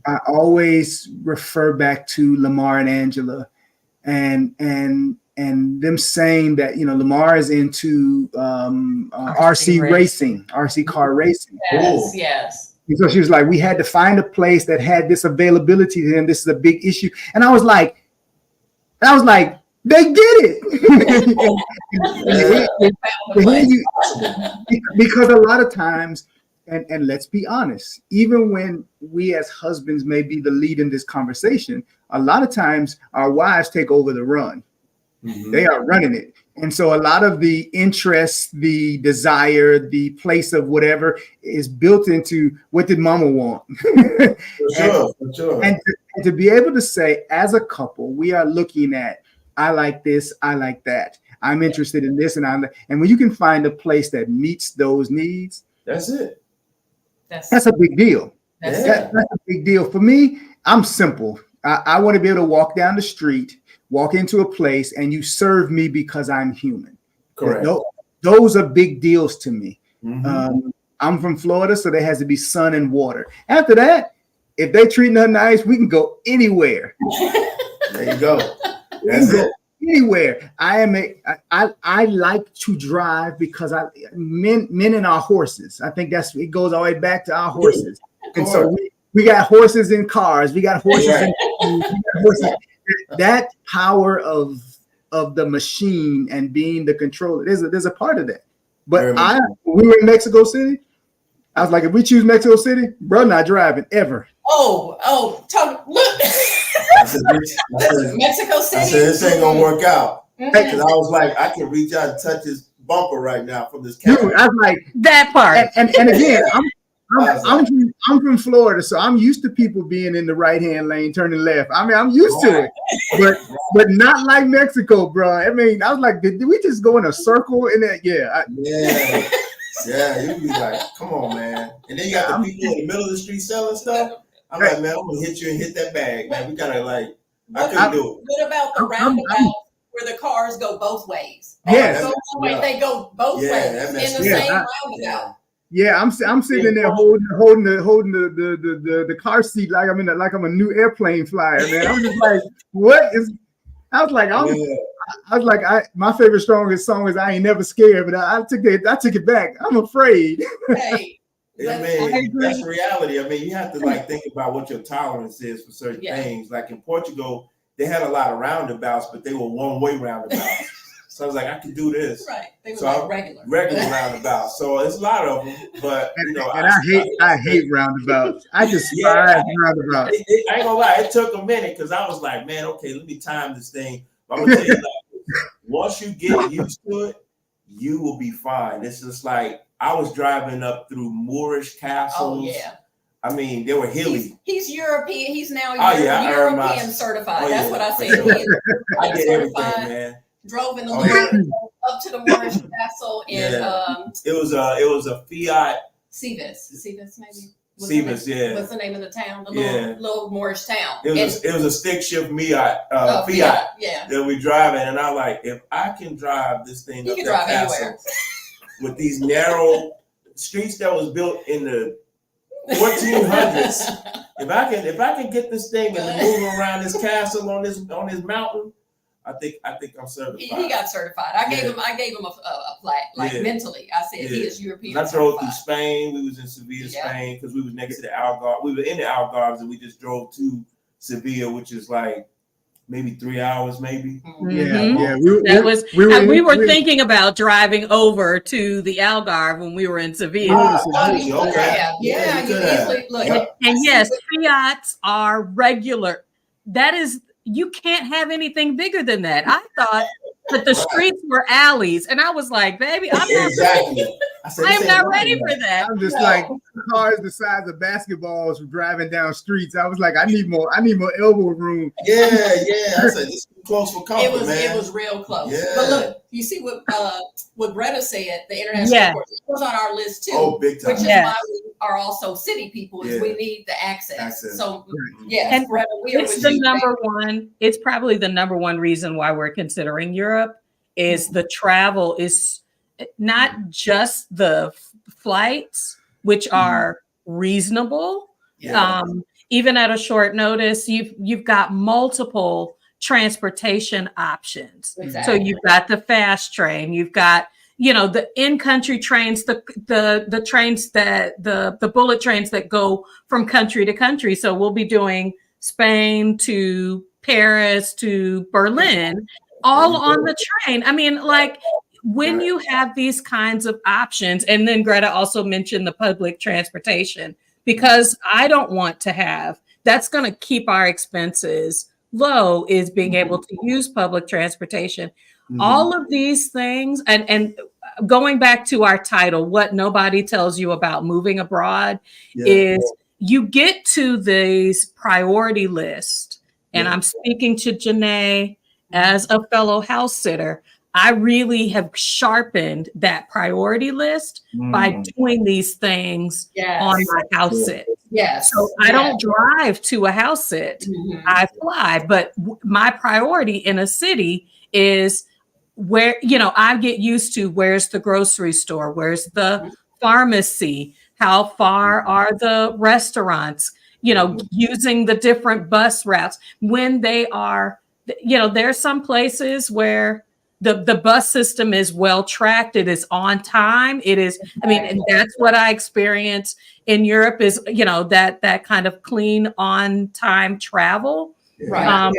I always refer back to Lamar and Angela and them saying that, Lamar is into RC racing, RC car racing. Yes. Yes. And so she was like, we had to find a place that had this availability to them. This is a big issue. And I was like, they get it. Because a lot of times, and let's be honest, even when we as husbands may be the lead in this conversation, a lot of times our wives take over the run. They are running it. And so a lot of the interest, the desire, the place of whatever is built into what did mama want? For sure. And to be able to say, as a couple, we are looking at, I like this, I like that. I'm interested in this, and when you can find a place that meets those needs, that's it. That's a big deal. That's That's a big deal. For me, I'm simple. I want to be able to walk down the street, walk into a place, and you serve me because I'm human. Correct. Those are big deals to me. Mm-hmm. I'm from Florida, so there has to be sun and water. After that, if they treating her nice, we can go anywhere. There you go. That's it. Anywhere. I like to drive because men and our horses. I think it goes all the way back to our horses. And so we got horses in cars. We got horses in horses. That power of the machine and being the controller. There's a part of that. But when we were in Mexico City, I was like, if we choose Mexico City, bro, not driving ever. Look. I said, Mexico City. I said, this ain't gonna work out. Mhm. Because I was like, I can reach out and touch his bumper right now from this camera. Dude, I was like, That part. and again, I'm from Florida, so I'm used to people being in the right hand lane, turning left. I mean, I'm used to it, but not like Mexico, bro. I mean, I was like, did we just go in a circle in that? Yeah, you'd be like, come on, man. And then you got the people in the middle of the street selling stuff. I'm like, man, I'm gonna hit you and hit that bag, man. We gotta I couldn't do it. What about the roundabout where the cars go both ways? Yes. They go both ways that in makes the sense. same roundabout. Yeah, I'm sitting in there holding the car seat like I'm a new airplane flyer, man. I'm just like, what is? I was like, my favorite song is "I Ain't Never Scared," but I took it back. I'm afraid. Hey, I mean, that's reality. I mean, you have to like think about what your tolerance is for certain things. Like in Portugal, they had a lot of roundabouts, but they were one-way roundabouts. So I was like, I can do this. Right. They were so like regular roundabouts. So it's a lot of them, but you know, and I hate roundabouts. I despise roundabouts. I ain't gonna lie, it took a minute because I was like, man, okay, let me time this thing. But I'm gonna tell you, like, once you get used to it, you will be fine. It's just like I was driving up through Moorish castles. Oh yeah. I mean, they were hilly. He's European. He's now European certified. Oh, That's what I said. I did everything, man. Drove in the up to the Moorish castle in it was a Fiat Civis maybe. Civis, yeah. What's the name of the town? The little Moorish town. It was a stick shift Fiat that we driving, and I'm like, if I can drive this thing you up can that drive castle anywhere. with these narrow streets that was built in the 1400s, if I can get this thing and move around this castle on this mountain, I think I'm certified. He got certified. I gave him a plaque, mentally. I said he is European. I drove through Spain. We was in Sevilla, Spain, because we was next to the Algarve. We were in the Algarves, and we just drove to Sevilla, which is like maybe 3 hours, maybe. Mm-hmm. We were thinking about driving over to the Algarve when we were in Sevilla. And yes, Fiats are regular. That is. You can't have anything bigger than that. I thought that the streets were alleys, and I was like, "Baby, I'm not ready for that." I'm just like cars the size of basketballs driving down streets. I was like, I need more elbow room. Yeah. I said this is close for comfort, It was real close. Yeah. But look, you see what Greta said. The international airport was on our list too. Oh, big time. Which is why we are also city people. Is we need the access. So yes, Greta, it's the number one. It's probably the number one reason why we're considering Europe is the travel is not just the flights, which are reasonable. Even at a short notice, you've got multiple transportation options. Exactly. So you've got the fast train, you've got the in-country trains, the trains that the bullet trains that go from country to country. So we'll be doing Spain to Paris to Berlin, all on the train. I mean, like when you have these kinds of options, and then Greta also mentioned the public transportation, because I don't want to have, that's going to keep our expenses low, is being able to use public transportation. All of these things, and going back to our title, what nobody tells you about moving abroad is you get to these priority list. And I'm speaking to Janae as a fellow house sitter. I really have sharpened that priority list by doing these things on my house sit. Yes. So I don't drive to a house sit. I fly. But my priority in a city is where, I get used to where's the grocery store, where's the pharmacy, how far are the restaurants, using the different bus routes when they are, there's some places where the bus system is well tracked. It is on time. It is, and that's what I experience in Europe is, that kind of clean on time travel. Right.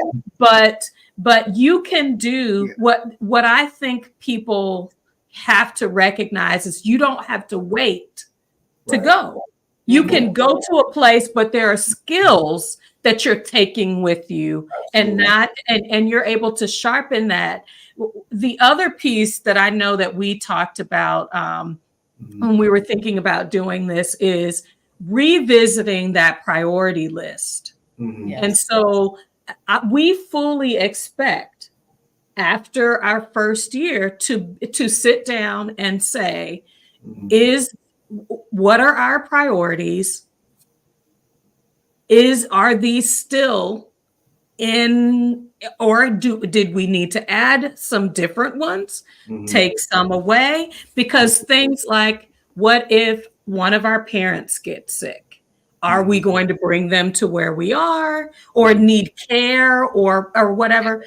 But you can do what I think people have to recognize is you don't have to wait to go. You can go to a place, but there are skills that you're taking with you and you're able to sharpen that. The other piece that I know that we talked about when we were thinking about doing this is revisiting that priority list. And so we fully expect after our first year to sit down and say, what are our priorities? Are these still in, or did we need to add some different ones, take some away? Because things like, what if one of our parents gets sick? Are we going to bring them to where we are, or need care, or whatever?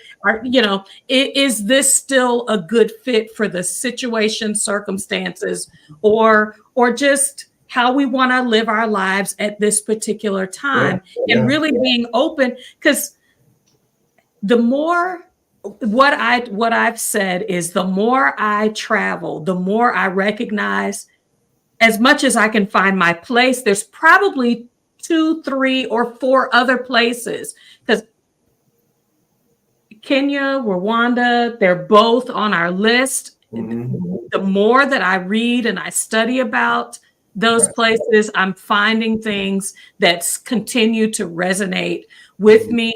Is this still a good fit for the situation, circumstances, or just how we want to live our lives at this particular time, Yeah, and really being open. Because the more, what I've said is, the more I travel, the more I recognize, as much as I can find my place, there's probably 2, 3, or 4 other places, because Kenya, Rwanda, they're both on our list. The more that I read and I study about those Right. places, I'm finding things that continue to resonate with me.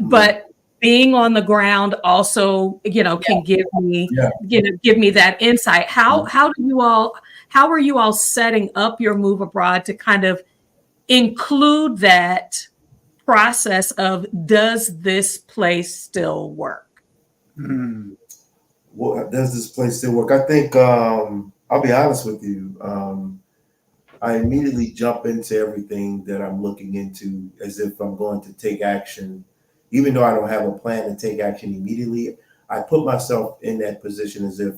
But being on the ground also, can give me, Yeah. give me that insight. How are you all setting up your move abroad to kind of include that process of, does this place still work? Mm. Well, does this place still work? I think I'll be honest with you. I immediately jump into everything that I'm looking into as if I'm going to take action, even though I don't have a plan to take action immediately. I put myself in that position as if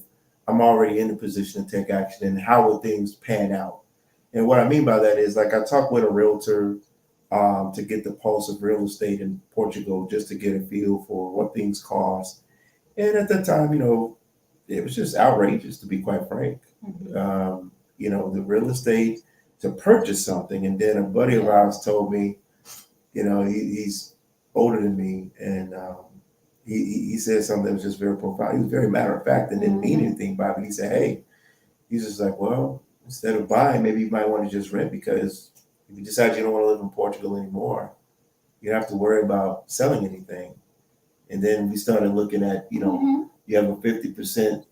I'm already in the position to take action, and how will things pan out? And what I mean by that is, like, I talked with a realtor to get the pulse of real estate in Portugal, just to get a feel for what things cost. And at the time, it was just outrageous, to be quite frank. The real estate to purchase something. And then a buddy of ours told me, he's older than me, and he said something that was just very profound. He was very matter of fact and didn't mean anything by it. But he said, hey, he's just like, well, instead of buying, maybe you might want to just rent, because if you decide you don't want to live in Portugal anymore, you don't have to worry about selling anything. And then we started looking at, you have a 50%,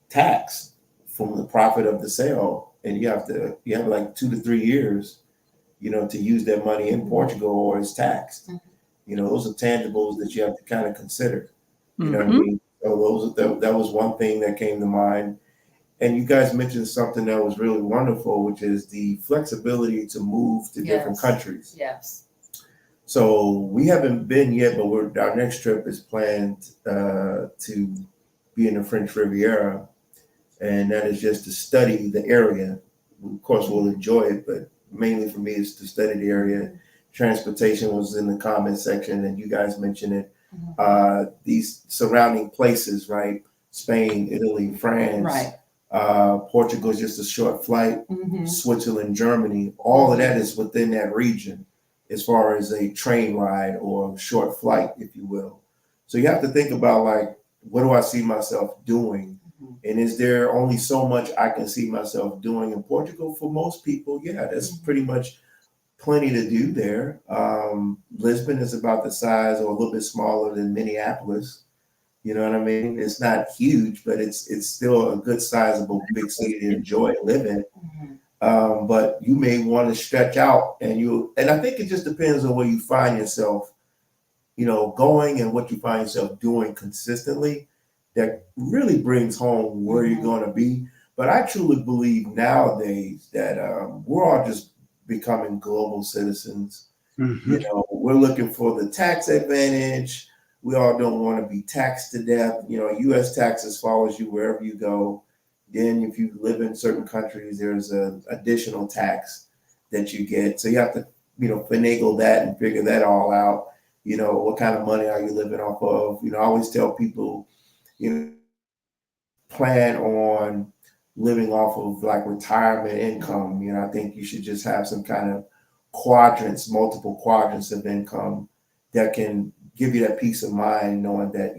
tax from the profit of the sale, and you have like 2 to 3 years, to use that money in Portugal, or it's taxed. Those are tangibles that you have to kind of consider. You know what I mean? So that was one thing that came to mind. And you guys mentioned something that was really wonderful, which is the flexibility to move to different countries. Yes. So we haven't been yet, but our next trip is planned to be in the French Riviera, and that is just to study the area. Of course, we'll enjoy it, but mainly for me, it's to study the area. Transportation was in the comment section, and you guys mentioned it. These surrounding places, right? Spain, Italy, France. Right. Portugal is just a short flight. Switzerland, Germany, all of that is within that region, as far as a train ride or short flight, if you will. So you have to think about, like, what do I see myself doing? And is there only so much I can see myself doing in Portugal? For most people, yeah, that's pretty much plenty to do there. Lisbon is about the size, or a little bit smaller, than Minneapolis. You know what I mean? It's not huge, but it's still a good sizable big city to enjoy and live in. But you may want to stretch out, and I think it just depends on where you find yourself, going, and what you find yourself doing consistently, that really brings home where you're going to be. But I truly believe nowadays that we're all just becoming global citizens. We're looking for the tax advantage. We all don't want to be taxed to death. U.S. taxes follows you wherever you go. Then if you live in certain countries, there's an additional tax that you get. So you have to, finagle that and figure that all out. What kind of money are you living off of? I always tell people, plan on living off of like retirement income. I think you should just have some kind of multiple quadrants of income that can give you that peace of mind, knowing that,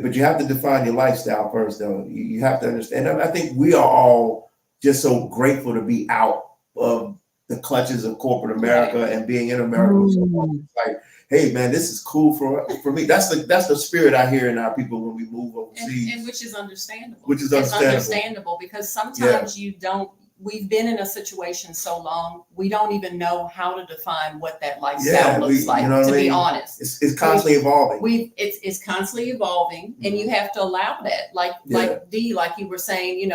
but you have to define your lifestyle first, though. You have to understand. I think we are all just so grateful to be out of the clutches of corporate America and being in America. It's like, hey, man, this is cool for me. That's the spirit I hear in our people when we move overseas, and which is understandable. It's understandable because sometimes we've been in a situation so long, we don't even know how to define what that lifestyle looks like, to be honest. It's constantly evolving. It's constantly evolving, and you have to allow that. Like Dee, like you were saying,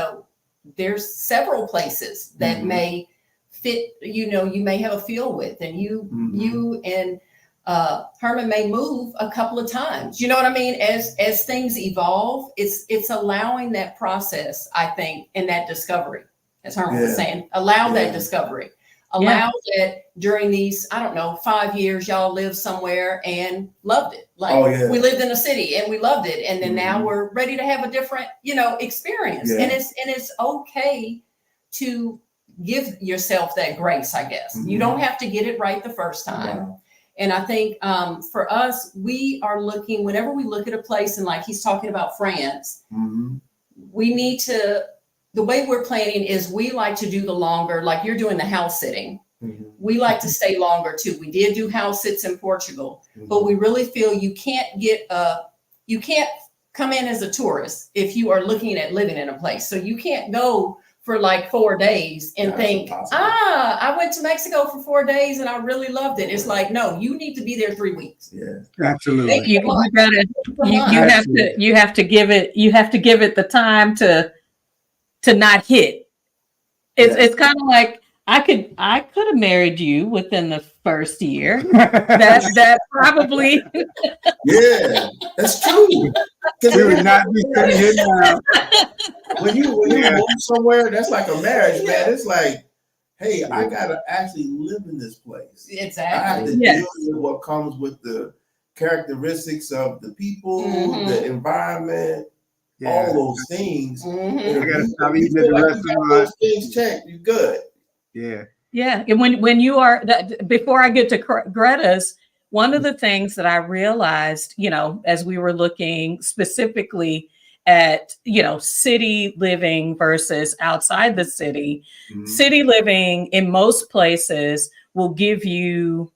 there's several places that may fit, you may have a feel with, and you and Herman may move a couple of times. You know what I mean? As things evolve, it's allowing that process, I think, and that discovery. as Herman was Yeah. saying. Allow Yeah. that discovery. Allow that during these, I don't know, 5 years, y'all lived somewhere and loved it. Like Oh, yeah. we lived in a city and we loved it. And then now Mhm. we're ready to have a different, experience. Yeah. And it's okay to give yourself that grace, I guess. You Mhm. don't have to get it right the first time. Wow. And I think for us, we are looking, whenever we look at a place, and like he's talking about France, Mhm. we need to, the way we're planning is we like to do the longer, like you're doing the house sitting. Mhm. We like to stay longer too. We did do house sits in Portugal, Mhm. but we really feel you can't come in as a tourist if you are looking at living in a place. So you can't go for like 4 days and That's think, impossible. I went to Mexico for 4 days and I really loved it. It's like, no, you need to be there 3 weeks. Yeah. Absolutely. Maybe a month. You have to give it the time to not hit. It's kind of like I could have married you within the first year. That probably Yeah, that's true. We would not be sitting here now. When you Yeah. move somewhere, that's like a marriage, man. It's like, hey, I gotta actually live in this place. I have Exactly. to Yes. deal with what comes with the characteristics of the people, Mhm. the environment, Yeah. all those things. Mhm. And I gotta if stop you eating at feel the like you got restaurant. those things checked, you're good. Yeah. Yeah, and when you are that, before I get to Greta's, one of the things that I realized, as we were looking specifically at, city living versus outside the city, Mhm. city living in most places will give you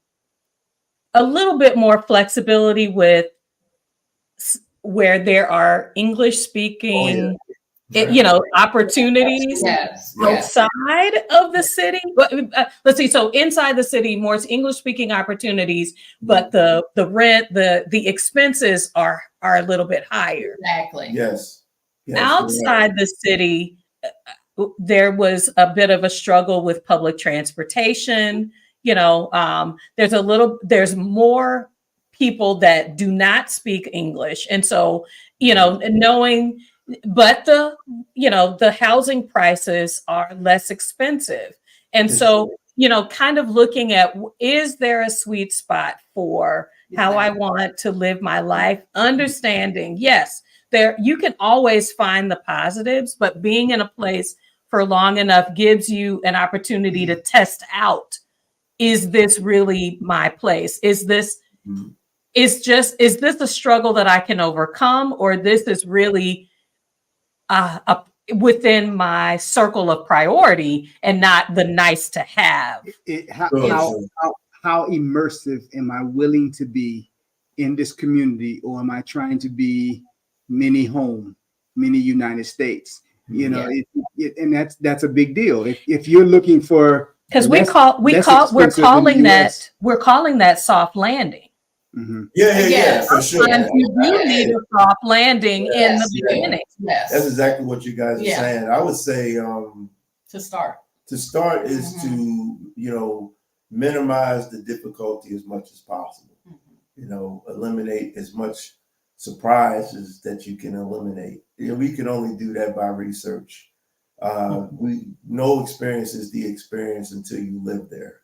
a little bit more flexibility with where there are English speaking opportunities Yes. Yes. outside of the city. But let's see. So inside the city, more English speaking opportunities, but the rent, the expenses are a little bit higher. Exactly. Yes. Yes, Outside the city, there was a bit of a struggle with public transportation. There's more people that do not speak English, and so knowing. But the housing prices are less expensive. And Yes. so, kind of looking at, is there a sweet spot for how I want to live my life? Understanding, yes, you can always find the positives, but being in a place for long enough gives you an opportunity to test out, is this really my place? Is this Mhm. is this a struggle that I can overcome, or this is really within my circle of priority and not the nice to have? How, Sure, how, sure. how immersive am I willing to be in this community, or am I trying to be mini home, mini United States? And that's a big deal. If you're looking for, Because we're calling that soft landing. Mm-hmm. Yeah, for sure. Sometimes you do need a soft landing in the beginning. Yes. That's exactly what you guys are Yeah. saying. I would say To start. to start is to minimize the difficulty as much as possible. Eliminate as much surprises that you can eliminate. We can only do that by research. No experience is the experience until you live there.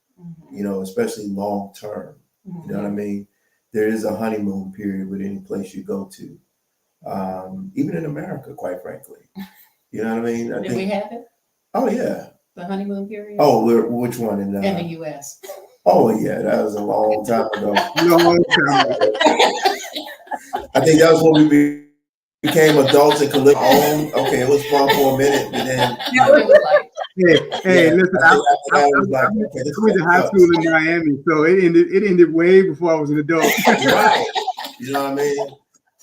Especially long term. You know what I mean? There is a honeymoon period with any place you go to, even in America, quite frankly. You know what I mean? Did we have it? Oh yeah. The honeymoon period? Oh, which one in the U.S. Oh yeah, that was a long time ago. Long time ago. I think that was when we became adults and could live on. Okay, it was fun for a minute, but then It was like, Hey, listen, I went to high school in Miami, so it ended way before I was an adult. Right. You know what I mean?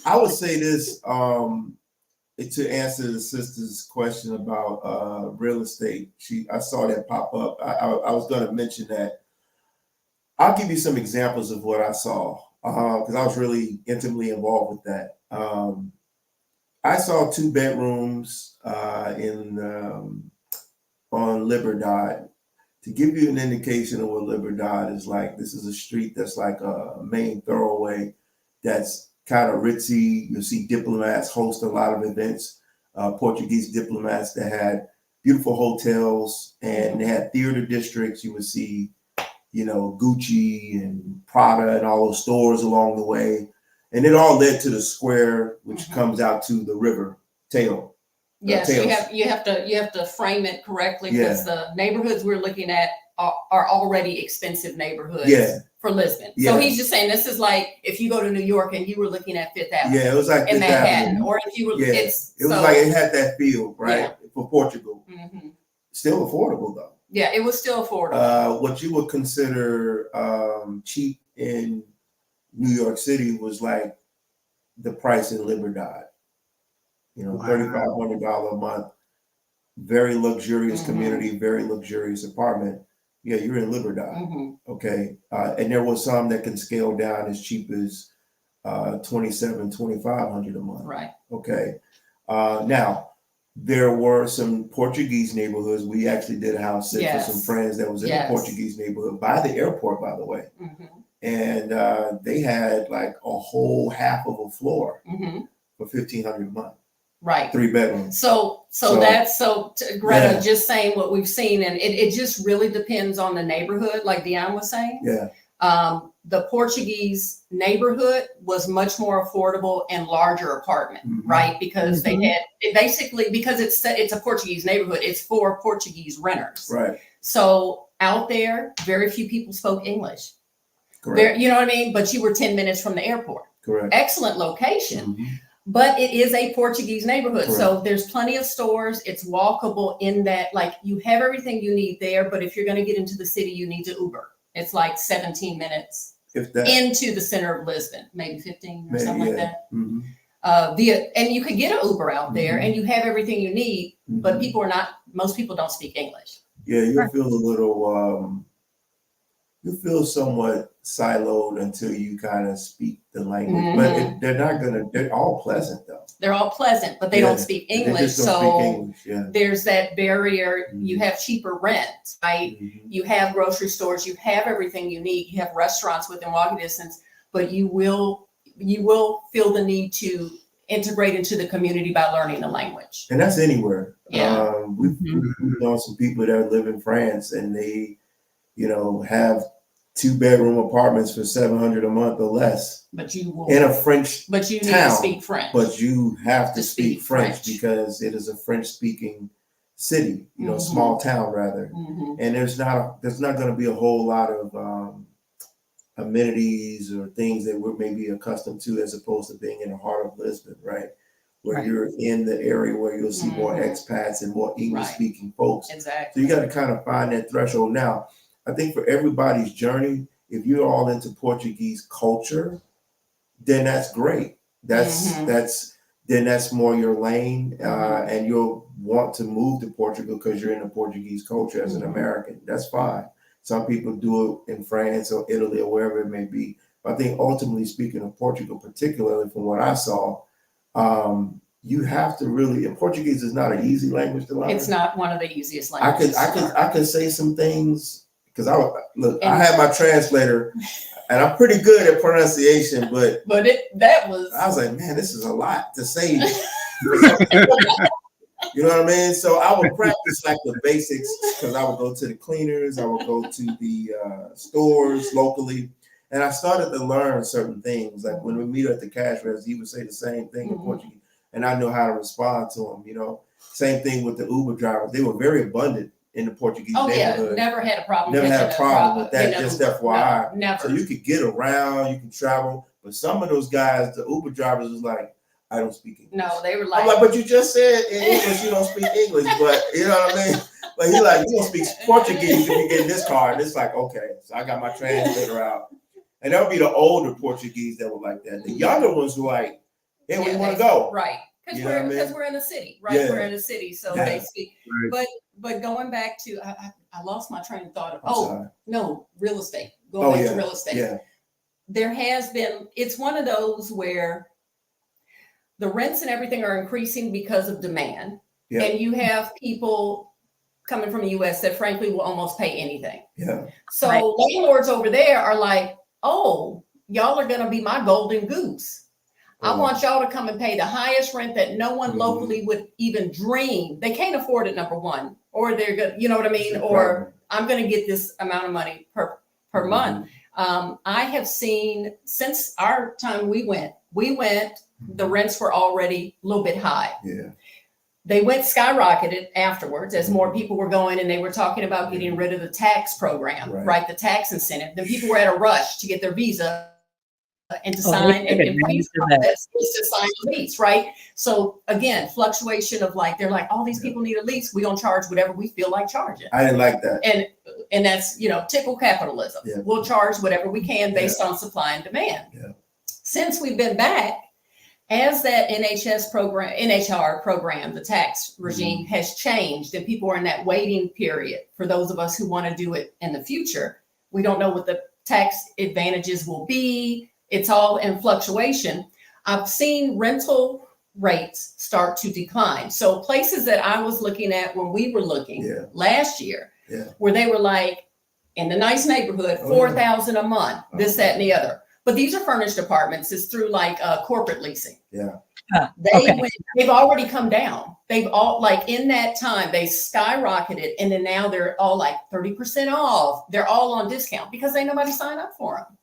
I would say this to answer the sister's question about real estate. I saw that pop up. I was going to mention that. I'll give you some examples of what I saw because I was really intimately involved with that. I saw 2 bedrooms on Liberdad. To give you an indication of what Liberdad is like, this is a street that's like a main thoroughway that's kind of ritzy. You'll see diplomats host a lot of events, Portuguese diplomats that had beautiful hotels, and they had theater districts. You would see, Gucci and Prada and all those stores along the way. And it all led to the square, which comes out to the river tail. Yes, you have to frame it correctly, Yeah. because the neighborhoods we're looking at are already expensive neighborhoods Yeah. for Lisbon. Yeah. So he's just saying this is like if you go to New York and you were looking at Fifth Avenue. Yeah, it was like in Fifth Manhattan, Avenue. or if you were, Yeah. it's It was so, like it had that feel, right? Yeah. For Portugal. Mhm. Still affordable though. Yeah, it was still affordable. What you would consider cheap in New York City was like the price in Liberdad. Wow. $3,500 a month, very luxurious Mhm. community, very luxurious apartment. Yeah, you're in Liberdad. Mhm. Okay. And there was some that can scale down as cheap as $2,700-$2,500 a month. Right. Okay. Now, there were some Portuguese neighborhoods. We actually did a house sit Yes. for some friends that was in Yes. a Portuguese neighborhood by the airport, by the way. Mhm. And they had like a whole half of a floor Mhm. for $1,500 a month, Right. 3 bedrooms. So Greta, Yeah. just saying what we've seen, and it just really depends on the neighborhood, like Dion was saying. Yeah. The Portuguese neighborhood was much more affordable and larger apartment, Mhm. right? Because Mhm. they had it basically, because it's a Portuguese neighborhood, it's for Portuguese renters. Right. So out there, very few people spoke English. Correct. You know what I mean? But you were 10 minutes from the airport. Correct. Excellent location. Mhm. But it is a Portuguese neighborhood. Correct. So there's plenty of stores. It's walkable in that, like, you have everything you need there. But if you're going to get into the city, you need to Uber. It's like 17 minutes If that. into the center of Lisbon, maybe 15 or Maybe, something like yeah. that. Mhm. And you could get an Uber out there Mhm. and you have everything you need, but Mhm. most people don't speak English. Yeah, you'll feel a little, you feel somewhat siloed until you kind of speak the language. But they're all pleasant though. They're all pleasant, but they Yeah. don't speak They English. just don't So speak English. Yeah. there's that barrier. You Mhm. have cheaper rent, right? Mhm. You have grocery stores, you have everything you need, you have restaurants within walking distance, but you will feel the need to integrate into the community by learning the language. And that's anywhere. Yeah. We've Mhm. known some people that live in France and they, have 2-bedroom apartments for $700 a month or less But you will in a French, but you need town, to speak French. but you have to To speak speak French French. because it is a French speaking city, Mhm. small town rather. Mhm. And there's not going to be a whole lot of amenities or things that we're maybe accustomed to as opposed to being in the heart of Lisbon, right? Where Right. you're in the area where you'll see more Mhm. expats and more English Right. speaking folks. So Exactly. you got to kind of find that threshold. Now, I think for everybody's journey, if you're all into Portuguese culture, then that's great. Mhm. Then that's more your lane, Mhm. and you'll want to move to Portugal because you're in the Portuguese culture as an Mhm. American. That's fine. Some people do it in France or Italy or wherever it may be. But I think ultimately speaking of Portugal, particularly from what I saw, you have to really. And Portuguese is not an easy language to learn. It's not one of the easiest I languages. I could say some things because I And- had my translator, and I'm pretty good at pronunciation, but But that was I was like, man, this is a lot to say. You know what I mean? So I would practice like the basics because I would go to the cleaners, I would go to the stores locally, and I started to learn certain things. Like when we meet at the cash register, he would say the same thing in Mhm. Portuguese, and I know how to respond to him. Same thing with the Uber drivers; they were very abundant in the Portuguese neighborhood. never had a problem. Never had a catching problem with that, in a just Uber. FYI. No, never. So you could get around, you can travel, but some of those guys, the Uber drivers, was like, I don't speak English. No, they were I'm like, like, but you just said in English you don't speak English, but you know what I mean? But he like, you don't speak Portuguese if you get in this car. And it's like, okay. So I got my translator out. And that would be the older Portuguese that were like that. The younger ones were like, hey, where you want to go? Right. Because You know what I mean? we're in a city, right? Yeah. We're in a city. So Yeah. they speak. Right. But going back to I lost my train of thought. I'm sorry. No, real estate. Going back to real estate. Yeah. There has been, it's one of those where the rents and everything are increasing because of demand. Yeah. And you have people coming from the US that frankly will almost pay anything. Yeah. So Right. landlords over there are like, oh, y'all are going to be my golden goose. I want y'all to come and pay the highest rent that no one locally would even dream. They can't afford it, number one, or they're good. You know what I mean? Or I'm going to get this amount of money per month. I have seen since our time we went, the rents were already a little bit high. Yeah. They went skyrocketed afterwards as more people were going and they were talking about getting rid of the tax program, right? The tax incentive. Then people were at a rush to get their visa and to sign and to sign a lease, right? So again, fluctuation of like, they're like, all these people need a lease. We're gonna charge whatever we feel like charging. I didn't like that. And that's, typical capitalism. Yeah. We'll charge whatever we can based on supply and demand. Yeah. Since we've been back, as that NHR program, the tax regime has changed and people are in that waiting period for those of us who want to do it in the future. We don't know what the tax advantages will be. It's all in fluctuation. I've seen rental rates start to decline. So places that I was looking at when we were looking last year, where they were like in the nice neighborhood, $4,000 a month, this, that, and the other. But these are furnished apartments. It's through like corporate leasing. Yeah. They've already come down. They've all like in that time they skyrocketed, and then now they're all like 30% off. They're all on discount because ain't nobody signed up for them.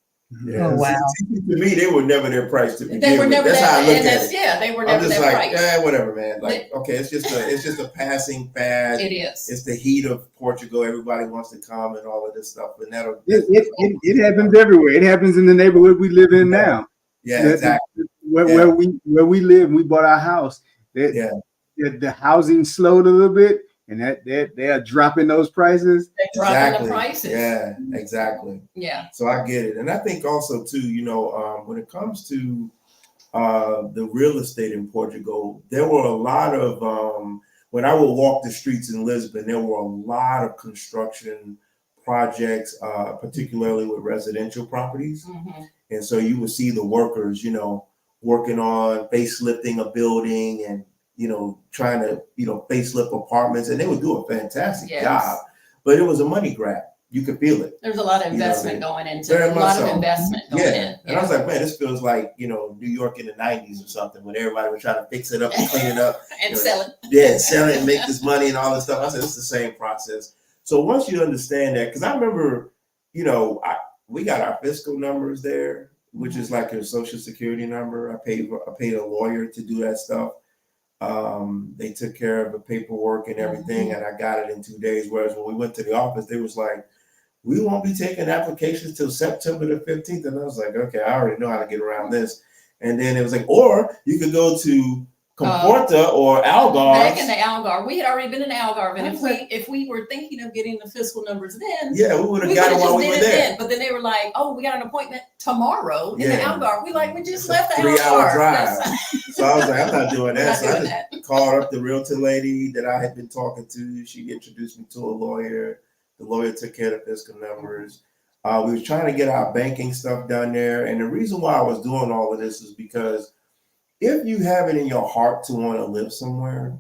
Yeah. Oh, wow. To me, they were never their price to begin They were never That's how I look at it. Yeah, they were never I'm just their like, price. whatever, man. Like, okay, it's just a passing fad. It is. It's the heat of Portugal. Everybody wants to come and all of this stuff, and it happens everywhere. It happens in the neighborhood we live in now. Yeah, exactly. Where we live, we bought our house. The housing slowed a little bit, and they are dropping those prices. They're dropping the prices. Yeah, exactly. Yeah. So I get it, and I think also too, when it comes to the real estate in Portugal, there were a lot of when I would walk the streets in Lisbon, there were a lot of construction projects, particularly with residential properties. And so you would see the workers, working on facelifting a building and, trying to, facelift apartments, and they would do a fantastic job, but it was a money grab. You could feel it. There's a lot of investment going into it. A lot of investment going in. And I was like, man, this feels like, New York in the 90s or something when everybody was trying to fix it up and clean it up. And sell it. Yeah, sell it and make this money and all this stuff. I said, it's the same process. So once you understand that, because I remember, we got our fiscal numbers there, which is like your social security number. I paid a lawyer to do that stuff. They took care of the paperwork and everything, and I got it in 2 days. Whereas when we went to the office, they was like, we won't be taking applications till September the 15th. And I was like, okay, I already know how to get around this. And then it was like, or you could go to Comporta or Algarve. Back in the Algarve. We had already been in Algarve. And if we were thinking of getting the fiscal numbers then, we would have got it while we were there. But then they were like, oh, we got an appointment tomorrow in the Algarve. We just left the 3-hour drive. So I was like, I'm not doing that. So I just called up the realtor lady that I had been talking to. She introduced me to a lawyer. The lawyer took care of the fiscal numbers. We was trying to get our banking stuff done there. And the reason why I was doing all of this is because if you have it in your heart to want to live somewhere,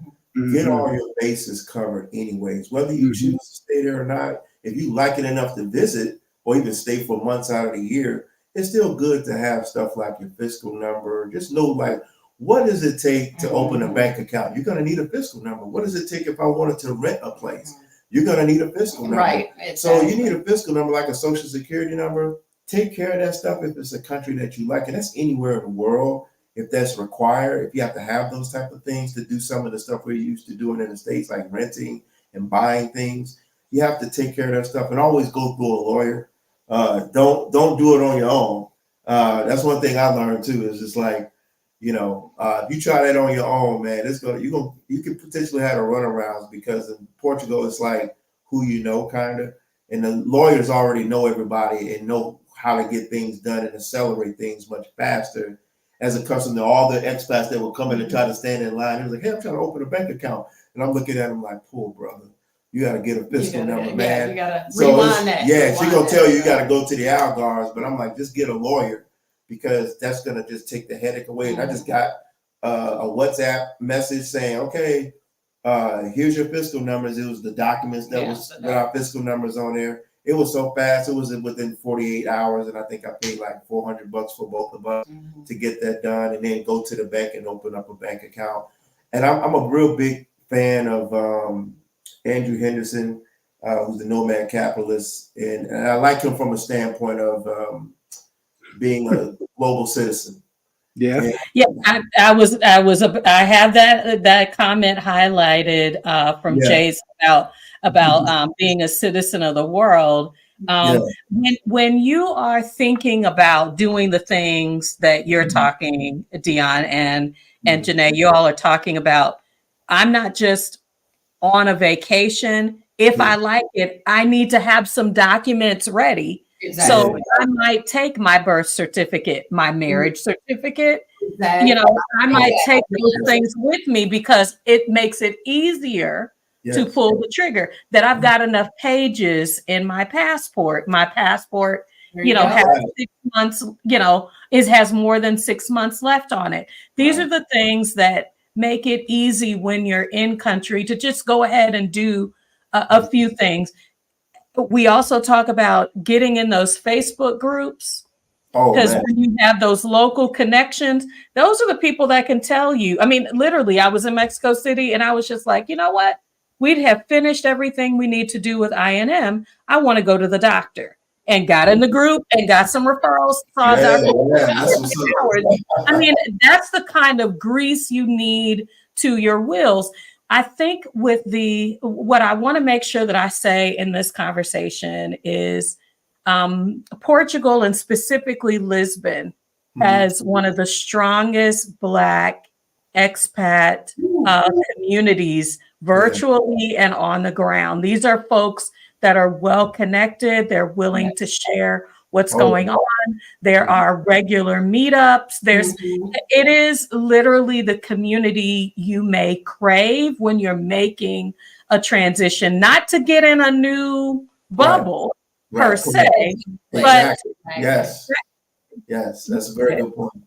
get all your bases covered anyways, whether you choose to stay there or not. If you like it enough to visit or even stay for months out of the year, it's still good to have stuff like your fiscal number. Just know, like, what does it take to open a bank account? You're going to need a fiscal number. What does it take if I wanted to rent a place? You're going to need a fiscal number. Right. So you need a fiscal number, like a social security number. Take care of that stuff if it's a country that you like. And that's anywhere in the world. If that's required, if you have to have those type of things to do some of the stuff we're used to doing in the States, like renting and buying things, you have to take care of that stuff and always go through a lawyer. Don't do it on your own. That's one thing I learned too, is just like, if you try that on your own, man, you could potentially have a runarounds, because in Portugal, it's like who you know, kind of, and the lawyers already know everybody and know how to get things done and accelerate things much faster, as accustomed to all the expats that will come in and try to stand in line. It was like, hey, I'm trying to open a bank account. And I'm looking at them like, poor brother, you got to get a fiscal number, man. You got to rewind that. Yeah, she's going to tell you got to go to the Algarves. But I'm like, just get a lawyer, because that's going to just take the headache away. And I just got a WhatsApp message saying, okay, here's your fiscal numbers. It was the documents that was with our fiscal numbers on there. it was so fast. It was within 48 hours, and I think I paid like $400 for both of us to get that done, and then go to the bank and open up a bank account. And I'm a real big fan of Andrew Henderson, who's the nomad capitalist, and I like him from a standpoint of being a global citizen. Yeah. Yeah, I have that comment highlighted from Yeah. Jay's about being a citizen of the world. When you are thinking about doing the things that you're talking, Dion and Janae, you all are talking about, I'm not just on a vacation. If I like it, I need to have some documents ready. Exactly. So I might take my birth certificate, my marriage certificate. Exactly. You know, I might take those things with me because it makes it easier to pull the trigger. That I've got enough pages in my passport. My passport, has 6 months, has more than 6 months left on it. These are the things that make it easy when you're in country to just go ahead and do a few things. We also talk about getting in those Facebook groups, because when you have those local connections, those are the people that can tell you. I mean, literally, I was in Mexico City and I was just like, you know what? We'd have finished everything we need to do with INM. I want to go to the doctor, and got in the group and got some referrals. I mean, that's the kind of grease you need to your wheels. I think what I want to make sure that I say in this conversation is Portugal, and specifically Lisbon, has one of the strongest Black expat communities, virtually and on the ground. These are folks that are well connected. They're willing to share what's going on. There are regular meetups. It is literally the community you may crave when you're making a transition, not to get in a new bubble per se, but yes, that's a very good point.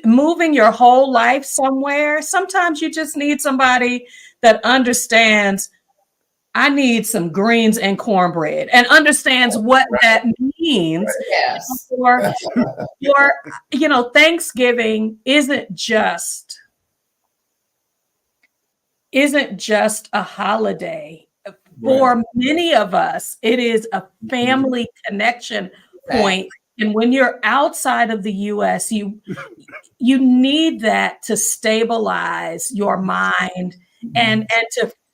Moving your whole life somewhere, sometimes you just need somebody that understands, I need some greens and cornbread, and understands what that means. Or Thanksgiving isn't just a holiday. For many of us, it is a family connection point. And when you're outside of the US, you need that to stabilize your mind and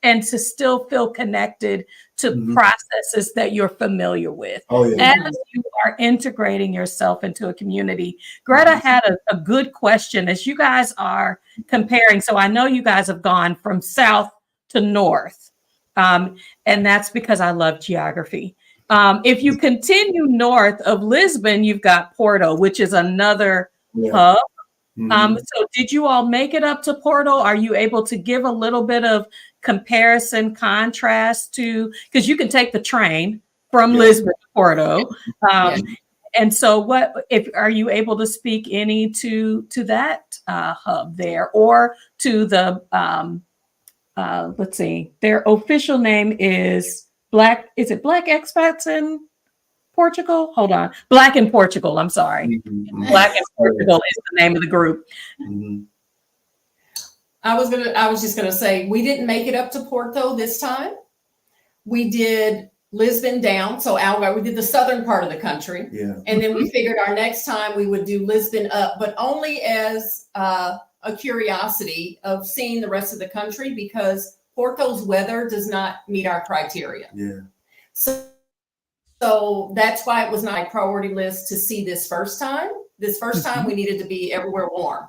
to still feel connected to processes that you're familiar with. As you are integrating yourself into a community. Greta had a good question as you guys are comparing. So I know you guys have gone from south to north. And that's because I love geography. If you continue north of Lisbon, you've got Porto, which is another hub. So did you all make it up to Porto? Are you able to give a little bit of comparison, contrast to, because you can take the train from Lisbon to Porto. And so are you able to speak any to that hub there, or to the, let's see, their official name is Black Expats in Portugal? Hold on. Black in Portugal. I'm sorry. Black in Portugal is the name of the group. I was just gonna say, we didn't make it up to Porto this time. We did Lisbon down, so Algarve. We did the southern part of the country, and then we figured our next time we would do Lisbon up, but only as a curiosity of seeing the rest of the country, because Porto's weather does not meet our criteria. So that's why it was not a priority list to see this first time. This first time we needed to be everywhere warm.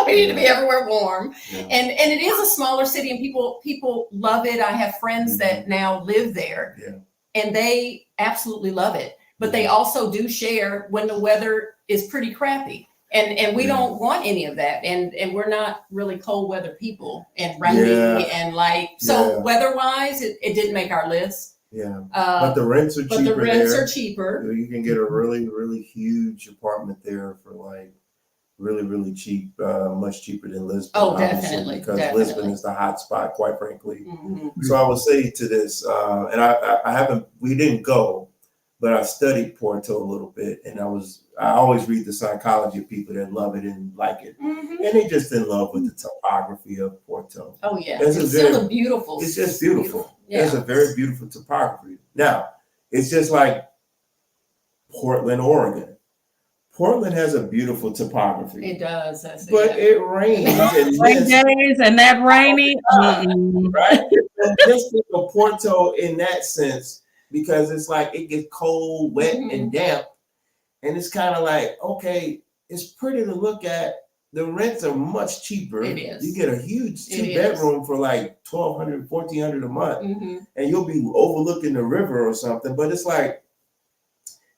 We need to be everywhere warm. And it is a smaller city, and people love it. I have friends that now live there, and they absolutely love it. But they also do share when the weather is pretty crappy. And we don't want any of that. And we're not really cold weather people, and rainy and so weather-wise, it didn't make our list. But the rents are cheaper. But the rents there. are cheaper. You can get a really, really huge apartment there for like really, really cheap, much cheaper than Lisbon. Oh, obviously, definitely, because definitely. Lisbon is the hot spot, quite frankly. Mhm. So I will say to this, and I haven't, we didn't go, but I studied Porto a little bit, and I always read the psychology of people that love it and like it, Mhm. and they just in love with the topography of Porto. Oh yeah, It's it's a still very- a beautiful. It's just beautiful. Yeah. It's a very beautiful topography. Now, it's just like Portland, Oregon. Portland has a beautiful topography. It does. But it rains and Rain mists, days and that rainy. Mm-mm. right? So just think of Porto in that sense, because it's like it gets cold, wet, and damp. And it's kind of like, okay, it's pretty to look at. The rents are much cheaper. It is. You get a huge It is. 2-bedroom for like $1,200, $1,400 a month. Mm-hmm. And you'll be overlooking the river or something. But it's like,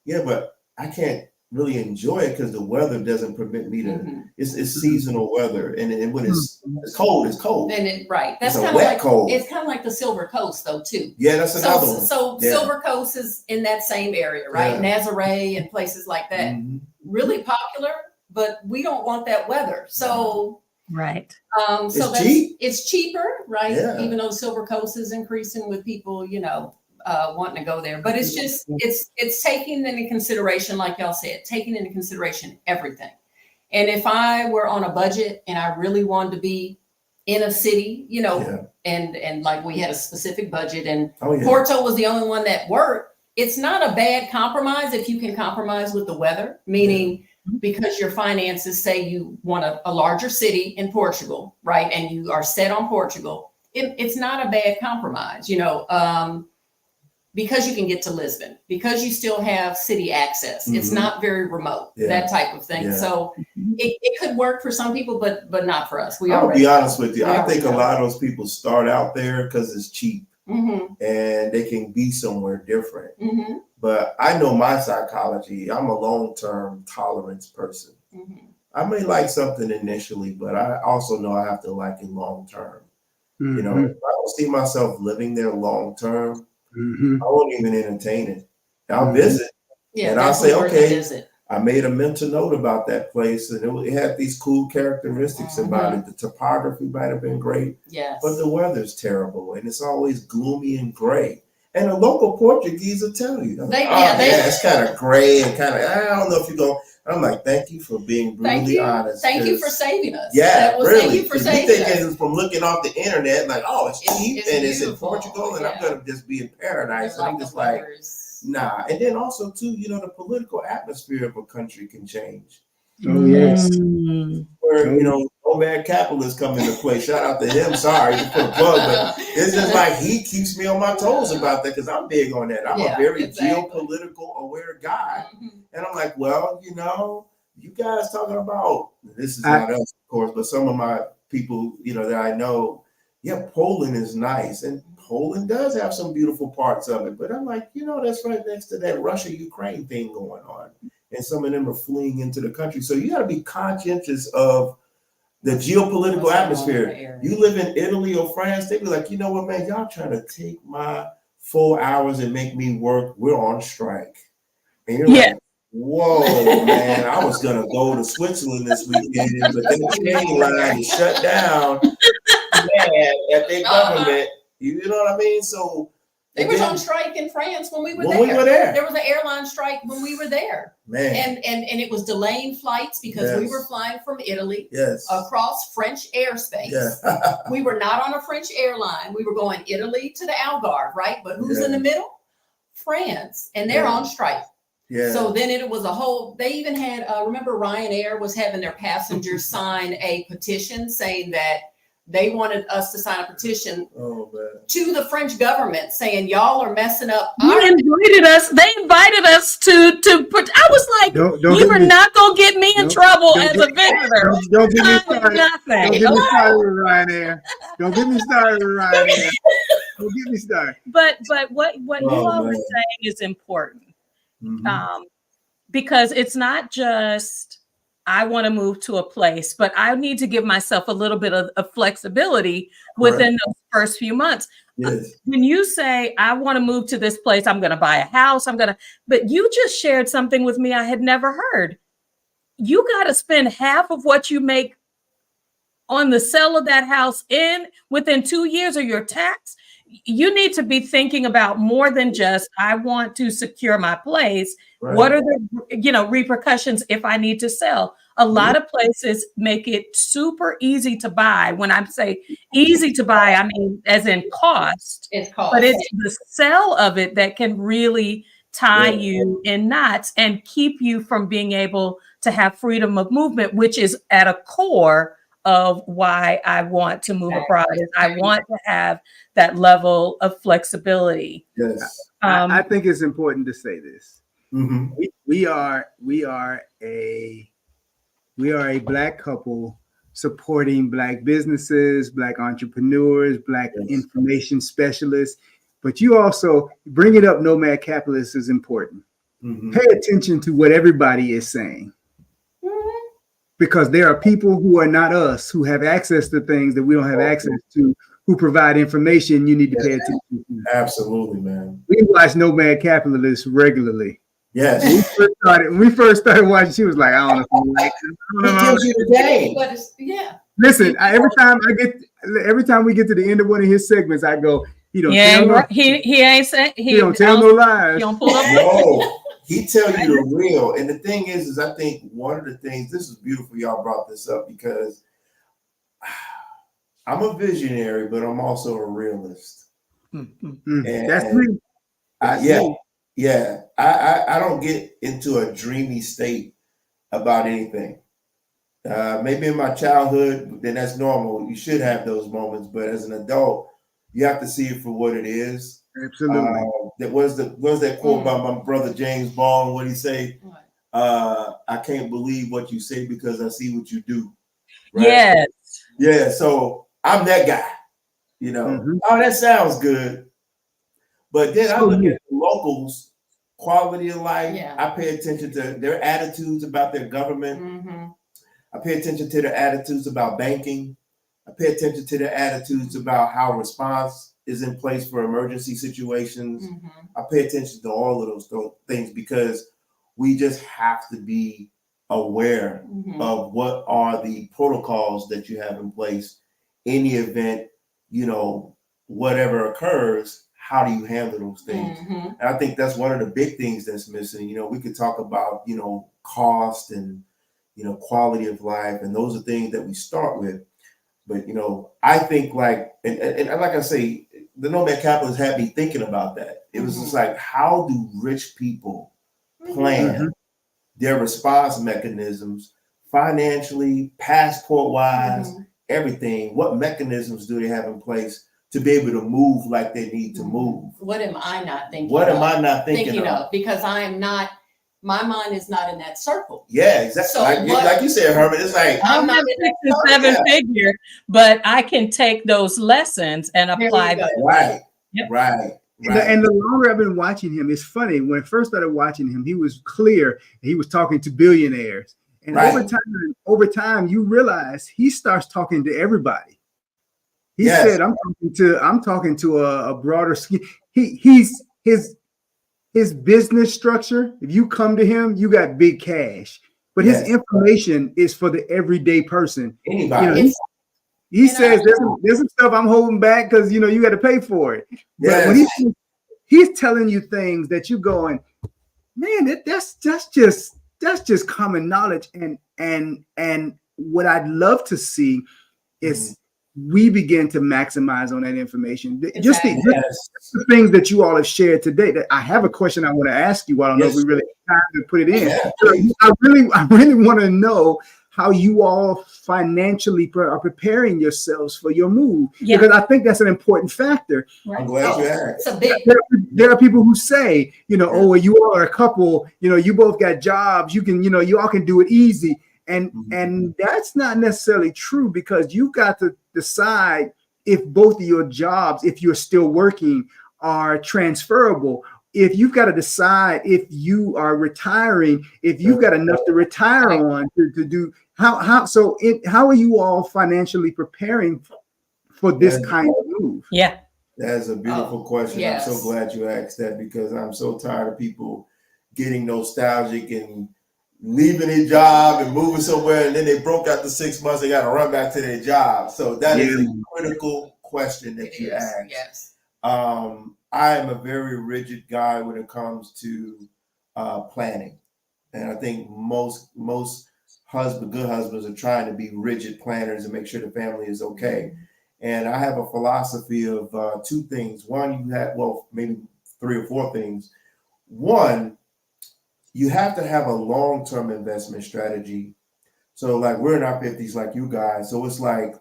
yeah, but I can't really enjoy it because the weather doesn't permit me to. Mm-hmm. It's seasonal weather, and when it's cold, it's cold. And it right. That's It's a kind of wet like cold. It's kind of like the Silver Coast though too. Yeah, that's another one. So Yeah. Silver Coast is in that same area, right? Yeah. Nazaré and places like that. Mhm. Really popular, but we don't want that weather. So Right. so It's that's cheap. it's cheaper, right? Yeah. Even though Silver Coast is increasing with people, wanting to go there. But it's just it's taking into consideration, like y'all said, taking into consideration everything. And if I were on a budget and I really wanted to be in a city, Yeah. and like we had a specific budget and Oh yeah. Porto was the only one that worked, it's not a bad compromise if you can compromise with the weather, meaning because your finances say you want a larger city in Portugal, right? And you are set on Portugal, it's not a bad compromise, because you can get to Lisbon, because you still have city access. It's Mhm. not very remote, Yeah. that type of thing. Yeah. So it could work for some people, but not for us. I'll be honest with you. we I already think a know. lot of those people start out there because it's cheap Mm-hmm, and they can be somewhere different. mm-hmm, But I know my psychology. I'm a long-term tolerance person. mm-hmm. I may like something initially, but I also know I have to like it long-term. You know, if I don't see myself living there long-term, I won't even entertain it. I'll visit. Yeah, And I'll definitely say, worth a okay, visit. I made a mental note about that place, and it had these cool characteristics about it. The topography might have been great, Yes. but the weather's terrible, and it's always gloomy and gray. And the local Portuguese will tell you, it's kind of gray and kind of. I don't know if you go. I'm like, thank you for being brutally honest. Thank you for saving us. Yeah, really. Thank you for 'Cause saving you thinking us. from looking off the internet, like, oh, it's cheap it's and it's in beautiful, Portugal, and I'm yeah. gonna just be in paradise. And I'm the just like, weather is- nah. And then also too, the political atmosphere of a country can change. Oh yes. Mm. Where nomad capitalists come into play. Shout out to him. Sorry to put a plug, but it's just like he keeps me on my toes about that because I'm big on that. I'm a very geopolitical aware guy, and I'm like, well, you guys talking about this is not us, of course, but some of my people, that I know, yeah, Poland is nice, and Poland does have some beautiful parts of it. But I'm like, that's right next to that Russia-Ukraine thing going on. And some of them are fleeing into the country. So you got to be conscientious of the geopolitical atmosphere. You live in Italy or France, they be like, you know what, man, y'all trying to take my 4 hours and make me work. We're on strike. And you're like, whoa, man, I was going to go to Switzerland this weekend, but that train line is shut down. Man, at their government, you know what I mean? So they was on strike in France when we were there. There was an airline strike when we were there. Man. And it was delaying flights because we were flying from Italy across French airspace. Yeah. We were not on a French airline. We were going Italy to the Algarve, right? But who's in the middle? France. And they're on strike. Yeah. So then it was they even had, remember Ryanair was having their passengers sign a petition saying that they wanted us to sign a petition to the French government saying y'all are messing up. They invited us to put. I was like, you are not gonna get me in trouble as a visitor. Don't get me started. Nothing. Don't get me started with Ryanair. Don't get me started with Ryanair. Don't get me started. But what you all were saying is important, because it's not just I want to move to a place, but I need to give myself a little bit of flexibility within those first few months. Yes. When you say, I want to move to this place, I'm going to buy a house, but you just shared something with me I had never heard. you got to spend half of what you make on the sale of that house within 2 years of your tax. You need to be thinking about more than just, I want to secure my place. Right. What are the repercussions if I need to sell? A lot of places make it super easy to buy. When I say easy to buy, I mean as in cost. It's cost. But it's the sale of it that can really tie you in knots and keep you from being able to have freedom of movement, which is at a core of why I want to move abroad. Is I want to have that level of flexibility. Yes. I think it's important to say this. Mm-hmm. We are a Black couple supporting Black businesses, Black entrepreneurs, Black information specialists. But you also bringing up nomad capitalists is important. Mm-hmm. Pay attention to what everybody is saying. Because there are people who are not us, who have access to things that we don't have access to, who provide information you need to pay attention to. Absolutely, man. We watch Nomad Capitalists regularly. Yes. When we first started watching, she was like, I don't know. He gives you the game. But yeah. Listen, every time we get to the end of one of his segments, I go, he don't tell no lies. He don't pull up. No, he tell you the real. And the thing is I think one of the things, this is beautiful y'all brought this up, because I'm a visionary, but I'm also a realist. That's me. I don't get into a dreamy state about anything. Maybe in my childhood, then that's normal. You should have those moments, but as an adult, you have to see it for what it is. Absolutely. That was that quote by my brother James Bond. What he say? I can't believe what you say because I see what you do. Right? Yes. Yeah. So I'm that guy. Oh, that sounds good. But then I look at the locals' quality of life. Yeah. I pay attention to their attitudes about their government. Mm-hmm. I pay attention to their attitudes about banking. I pay attention to their attitudes about how response is in place for emergency situations. Mm-hmm. I pay attention to all of those things because we just have to be aware of what are the protocols that you have in place in the event, whatever occurs. How do you handle those things? Mm-hmm. And I think that's one of the big things that's missing. We could talk about, cost and, quality of life. And those are things that we start with. But, I think and like I say, the Nomad Capitalists had me thinking about that. It was just like, how do rich people plan their response mechanisms financially, passport wise, everything? What mechanisms do they have in place to be able to move like they need to move? What am I not thinking What of? am I not thinking of? Because I am not, my mind is not in that circle. Yeah, exactly. So like you said, Herman, it's like, I'm not 6 and 7 figure, but I can take those lessons and apply them. Right, Yep. right. And the longer I've been watching him, it's funny. When I first started watching him, he was clear. He was talking to billionaires. And over time, you realize he starts talking to everybody. He said, I'm talking to a broader scheme. His business structure, if you come to him, you got big cash. But his information is for the everyday person. Anybody. He says there's some stuff I'm holding back because you got to pay for it. But when he's telling you things that you going, man, that's just common knowledge. And what I'd love to see is we begin to maximize on that information. Just the things that you all have shared today. That I have a question I want to ask you. I don't know if we really have time to put it in. I really want to know how you all financially are preparing yourselves for your move, because I think that's an important factor. I'm glad you asked. There are people who say, oh, well, you all are a couple, you both got jobs, you can, you all can do it easy. And that's not necessarily true, because you got to decide if both of your jobs, if you're still working, are transferable. If you've got to decide if you are retiring, if you've got enough to retire on to do how are you all financially preparing for this kind of move? Yeah. That's a beautiful question. Yes. I'm so glad you asked that, because I'm so tired of people getting nostalgic and leaving their job and moving somewhere, and then they broke after 6 months, they got to run back to their job. So that is a critical question that you ask. Yes. I am a very rigid guy when it comes to planning, and I think most good husbands are trying to be rigid planners and make sure the family is okay. And I have a philosophy of two things. One, you have, well, maybe 3 or 4 things. One, you have to have a long-term investment strategy. So like we're in our 50s like you guys. So it's like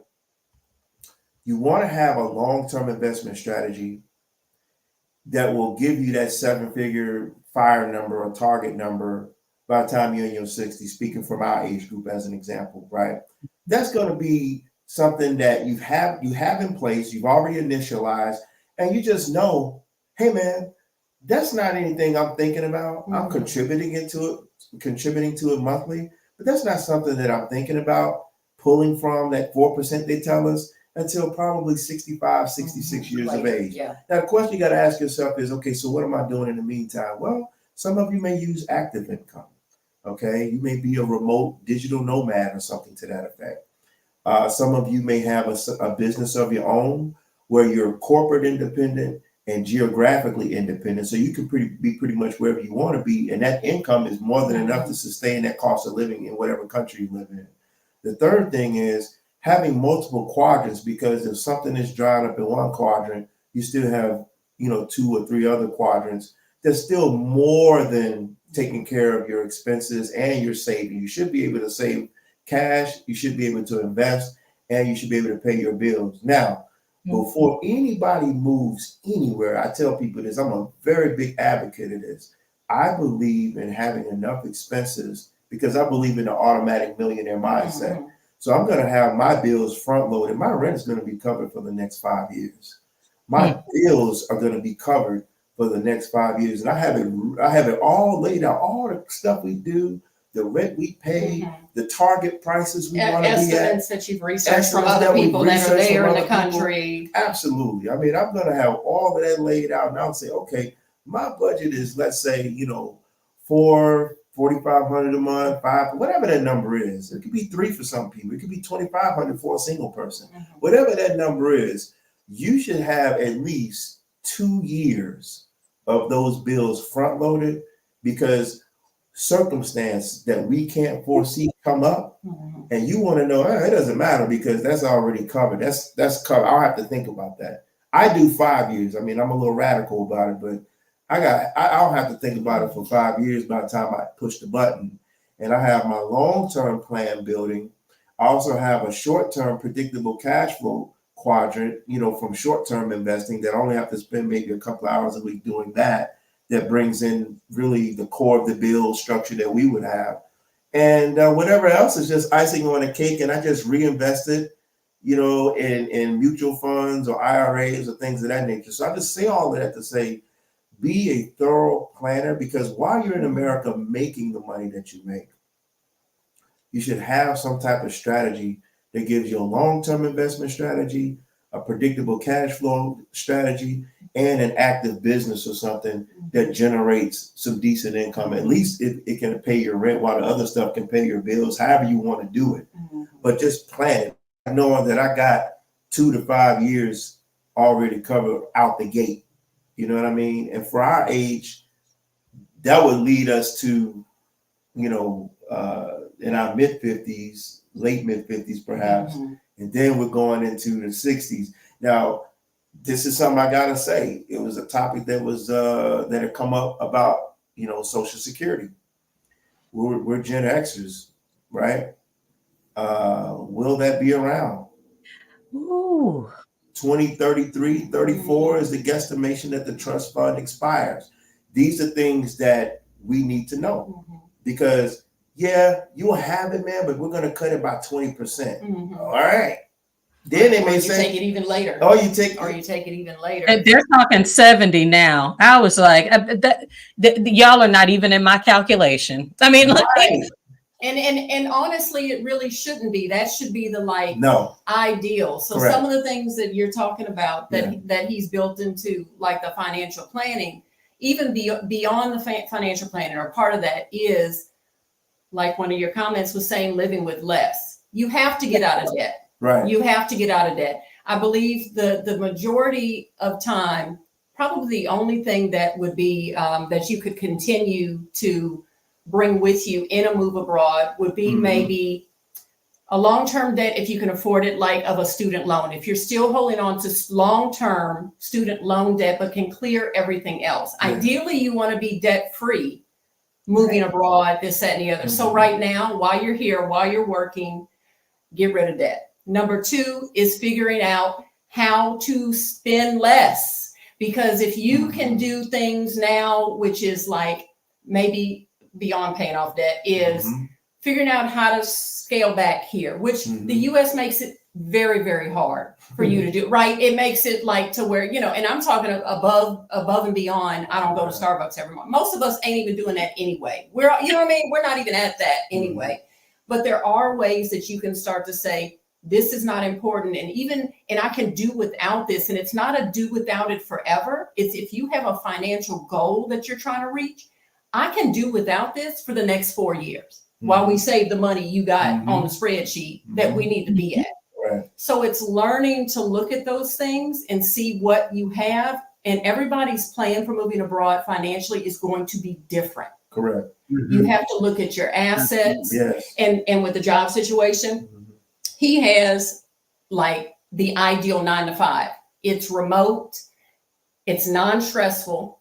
you want to have a long-term investment strategy that will give you that 7-figure fire number or target number by the time you're in your 60s, speaking from our age group as an example, right? That's going to be something that you have in place, you've already initialized, and you just know, hey man, that's not anything I'm thinking about. I'm contributing to it monthly, but that's not something that I'm thinking about pulling from that 4% they tell us until probably 65, 66 years of age. Yeah. Now, the question you got to ask yourself is, okay, so what am I doing in the meantime? Well, some of you may use active income. Okay, you may be a remote digital nomad or something to that effect. Some of you may have a business of your own where you're corporate independent and geographically independent. So you can be pretty much wherever you want to be. And that income is more than enough to sustain that cost of living in whatever country you live in. The third thing is having multiple quadrants, because if something is drying up in one quadrant, you still have, 2 or 3 other quadrants. There's still more than taking care of your expenses and your saving. You should be able to save cash, you should be able to invest, and you should be able to pay your bills. Now, before anybody moves anywhere, I tell people this, I'm a very big advocate of this. I believe in having enough expenses because I believe in the automatic millionaire mindset. So I'm going to have my bills front loaded. My rent is going to be covered for the next 5 years. My bills are going to be covered for the next 5 years. And I have it all laid out, all the stuff we do, the rent we pay, the target prices we want to be at. Estimates that you've researched from other people that are there in the country. Absolutely. I mean, I'm going to have all of that laid out, and I'll say, okay, my budget is, let's say, $4,500 a month, $5, whatever that number is. It could be 3 for some people. It could be $2,500 for a single person. Whatever that number is, you should have at least 2 years of those bills front loaded, because circumstance that we can't foresee come up, and you want to know, it doesn't matter because that's already covered. That's covered. I'll have to think about that. I do 5 years. I mean, I'm a little radical about it, but I'll have to think about it for 5 years by the time I push the button. And I have my long-term plan building. I also have a short-term predictable cash flow quadrant, from short-term investing that I only have to spend maybe a couple hours a week doing that brings in really the core of the bill structure that we would have. And whatever else is just icing on the cake, and I just reinvest it, in mutual funds or IRAs or things of that nature. So I just say all of that to say, be a thorough planner, because while you're in America making the money that you make, you should have some type of strategy that gives you a long-term investment strategy, a predictable cash flow strategy, and an active business or something that generates some decent income. At least it can pay your rent while the other stuff can pay your bills, however you want to do it. But just plan it, knowing that I got 2 to 5 years already covered out the gate. You know what I mean? And for our age, that would lead us to, in our mid-50s, late mid-50s perhaps, and then we're going into the 60s. Now, this is something I gotta say. It was a topic that was that had come up about, Social Security. We're Gen Xers, right? Will that be around? Ooh. 2033, 34 is the guesstimation that the trust fund expires. These are things that we need to know, because you will have it, man, but we're going to cut it by 20%. All right. Then they may say, take it even later. Oh, you take it even later. They're talking 70 now. I was like, y'all are not even in my calculation. I mean, right. And honestly, it really shouldn't be. That should be the ideal. So Correct. some of the things that you're talking about that he's built into, like the financial planning, even beyond the financial planning, or part of that is like one of your comments was saying, living with less. You have to get out of debt. Right. You have to get out of debt. I believe the majority of time, probably the only thing that would be that you could continue to bring with you in a move abroad would be maybe a long-term debt, if you can afford it, like of a student loan. If you're still holding on to long-term student loan debt, but can clear everything else. Ideally, you want to be debt-free, moving abroad, this, that, and the other. So right now, while you're here, while you're working, get rid of debt. Number two is figuring out how to spend less. Because if you can do things now, which is like maybe beyond paying off debt, is figuring out how to scale back here, which the US makes it very, very hard for you to do, right? It makes it like to where, you know, and I'm talking above and beyond. I don't go to Starbucks every month. Most of us ain't even doing that anyway. We're, you know what I mean? We're not even at that anyway. But there are ways that you can start to say, this is not important. And I can do without this. And it's not a do without it forever. It's if you have a financial goal that you're trying to reach, I can do without this for the next 4 years while we save the money you got on the spreadsheet that we need to be at. Right. So it's learning to look at those things and see what you have. And everybody's plan for moving abroad financially is going to be different. Correct. You have to look at your assets. Yes. And with the job situation, he has like the ideal 9 to 5. It's remote, it's non-stressful,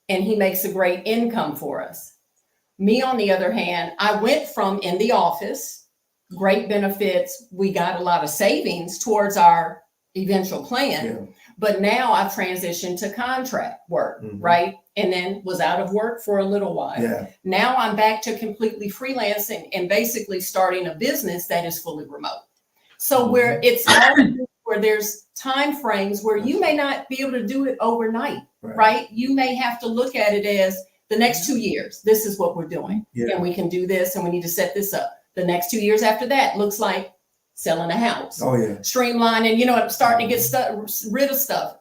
and he makes a great income for us. Me, on the other hand, I went from in the office, great benefits. We got a lot of savings towards our eventual plan, but now I've transitioned to contract work, right? And then was out of work for a little while. Now I'm back to completely freelancing and basically starting a business that is fully remote. So where it's where there's time frames where you may not be able to do it overnight, right? You may have to look at it as the next 2 years, this is what we're doing. And we can do this and we need to set this up. The next 2 years after that looks like selling a house. Streamlining, you know, starting to get rid of stuff.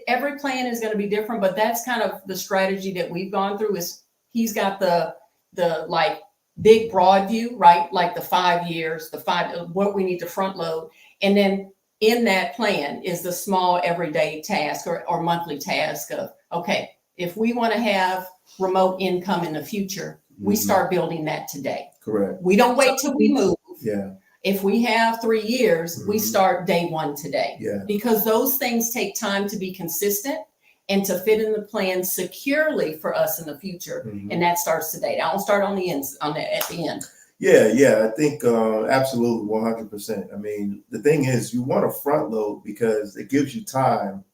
Every plan is going to be different, but that's kind of the strategy that we've gone through. Is he's got the like big broad view, right? Like the 5 years, what we need to front load. And then in that plan is the small everyday task or monthly task of, okay, if we want to have remote income in the future, we start building that today. Correct. We don't wait till we move. Yeah. If we have 3 years, we start day one today. Because those things take time to be consistent and to fit in the plan securely for us in the future. And that starts today. I don't start at the end. Yeah. I think absolutely 100%. I mean, the thing is, you want to front load because it gives you time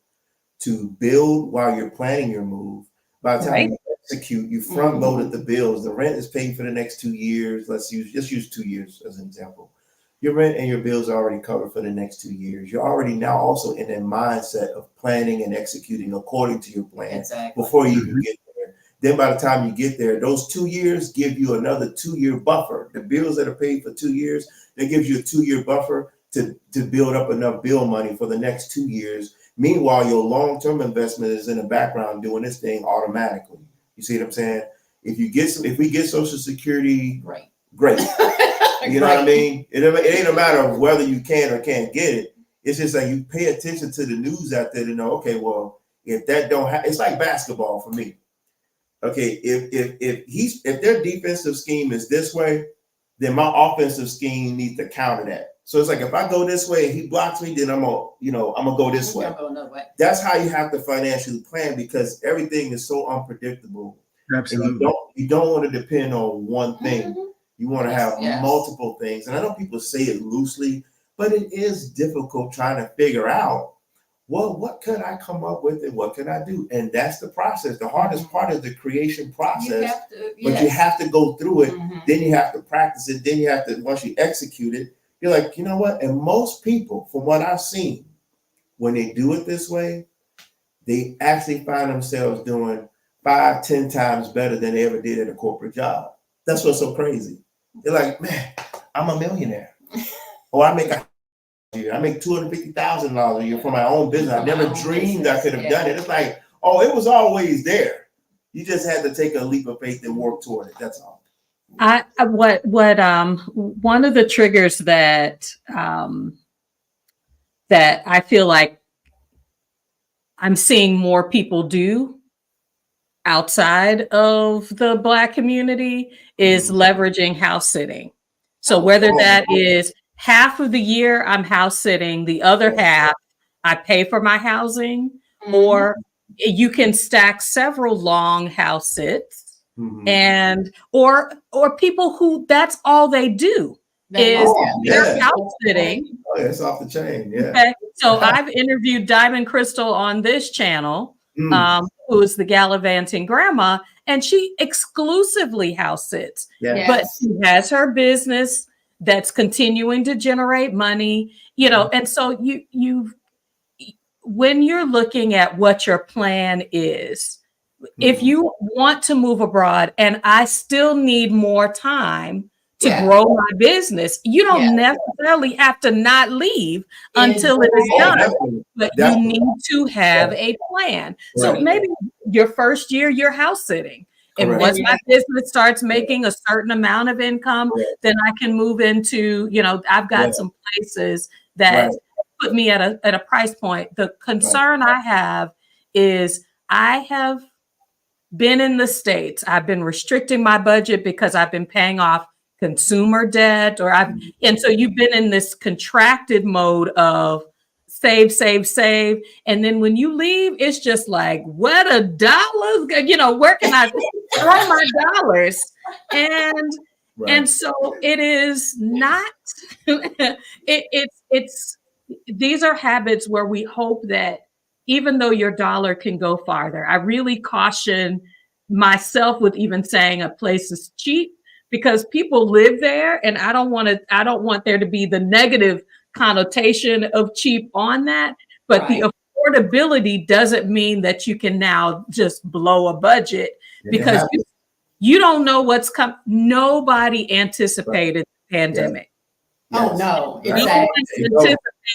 to build while you're planning your move. By the time you execute, you front loaded the bills. The rent is paid for the next 2 years. Let's use 2 years as an example. Your rent and your bills are already covered for the next 2 years. You're already now also in that mindset of planning and executing according to your plan before you even get there. Then by the time you get there, those 2 years give you another 2-year buffer. The bills that are paid for 2 years, that gives you a 2-year buffer to build up enough bill money for the next 2 years. Meanwhile, your long-term investment is in the background doing this thing automatically. You see what I'm saying? If we get Social Security, great. You know what I mean? It ain't a matter of whether you can or can't get it. It's just like you pay attention to the news out there to know, okay, well, if that don't happen, it's like basketball for me. Okay, if their defensive scheme is this way, then my offensive scheme needs to counter that. So it's like if I go this way and he blocks me, then I'm gonna go this way. That's how you have to financially plan because everything is so unpredictable. Absolutely. And you don't want to depend on one thing. You want to have multiple things. And I know people say it loosely, but it is difficult trying to figure out, well, what could I come up with and what can I do? And that's the process. The hardest part is the creation process, but you have to go through it. Then you have to practice it. Then you have to, once you execute it, you're like, you know what? And most people, from what I've seen, when they do it this way, they actually find themselves doing 5-10 times better than they ever did at a corporate job. That's what's so crazy. They're like, man, I'm a millionaire. Or I make $250,000 a year for my own business. I never dreamed I could have done it. It's like, oh, it was always there. You just had to take a leap of faith and work toward it. That's all. One of the triggers that that I feel like I'm seeing more people do outside of the Black community is leveraging house sitting. So whether that is half of the year I'm house sitting, the other half I pay for my housing, or you can stack several long house sits, and or people who that's all they do is they're house sitting. Oh, it's off the chain. Yeah. Okay. So I've interviewed Diamond Crystal on this channel, who is the gallivanting grandma, and she exclusively house sits. Yeah. But she has her business that's continuing to generate money, and so you when you're looking at what your plan is, if you want to move abroad and I still need more time to grow my business, you don't necessarily have to not leave until it is done, but you need to have a plan. So maybe your first year, you're house sitting. And once my business starts making a certain amount of income, then I can move into, I've got some places that put me at a price point. The concern I have is I have been in the States. I've been restricting my budget because I've been paying off consumer debt, and so you've been in this contracted mode of save, save, save. And then when you leave, it's just like, what a dollar, where can I throw my dollars? And so it is not, it's these are habits where we hope that even though your dollar can go farther, I really caution myself with even saying a place is cheap, because people live there, and I don't want there to be the negative connotation of cheap on that. But the affordability doesn't mean that you can now just blow a budget, because you don't know what's coming. Nobody anticipated the pandemic. Oh no, exactly. No one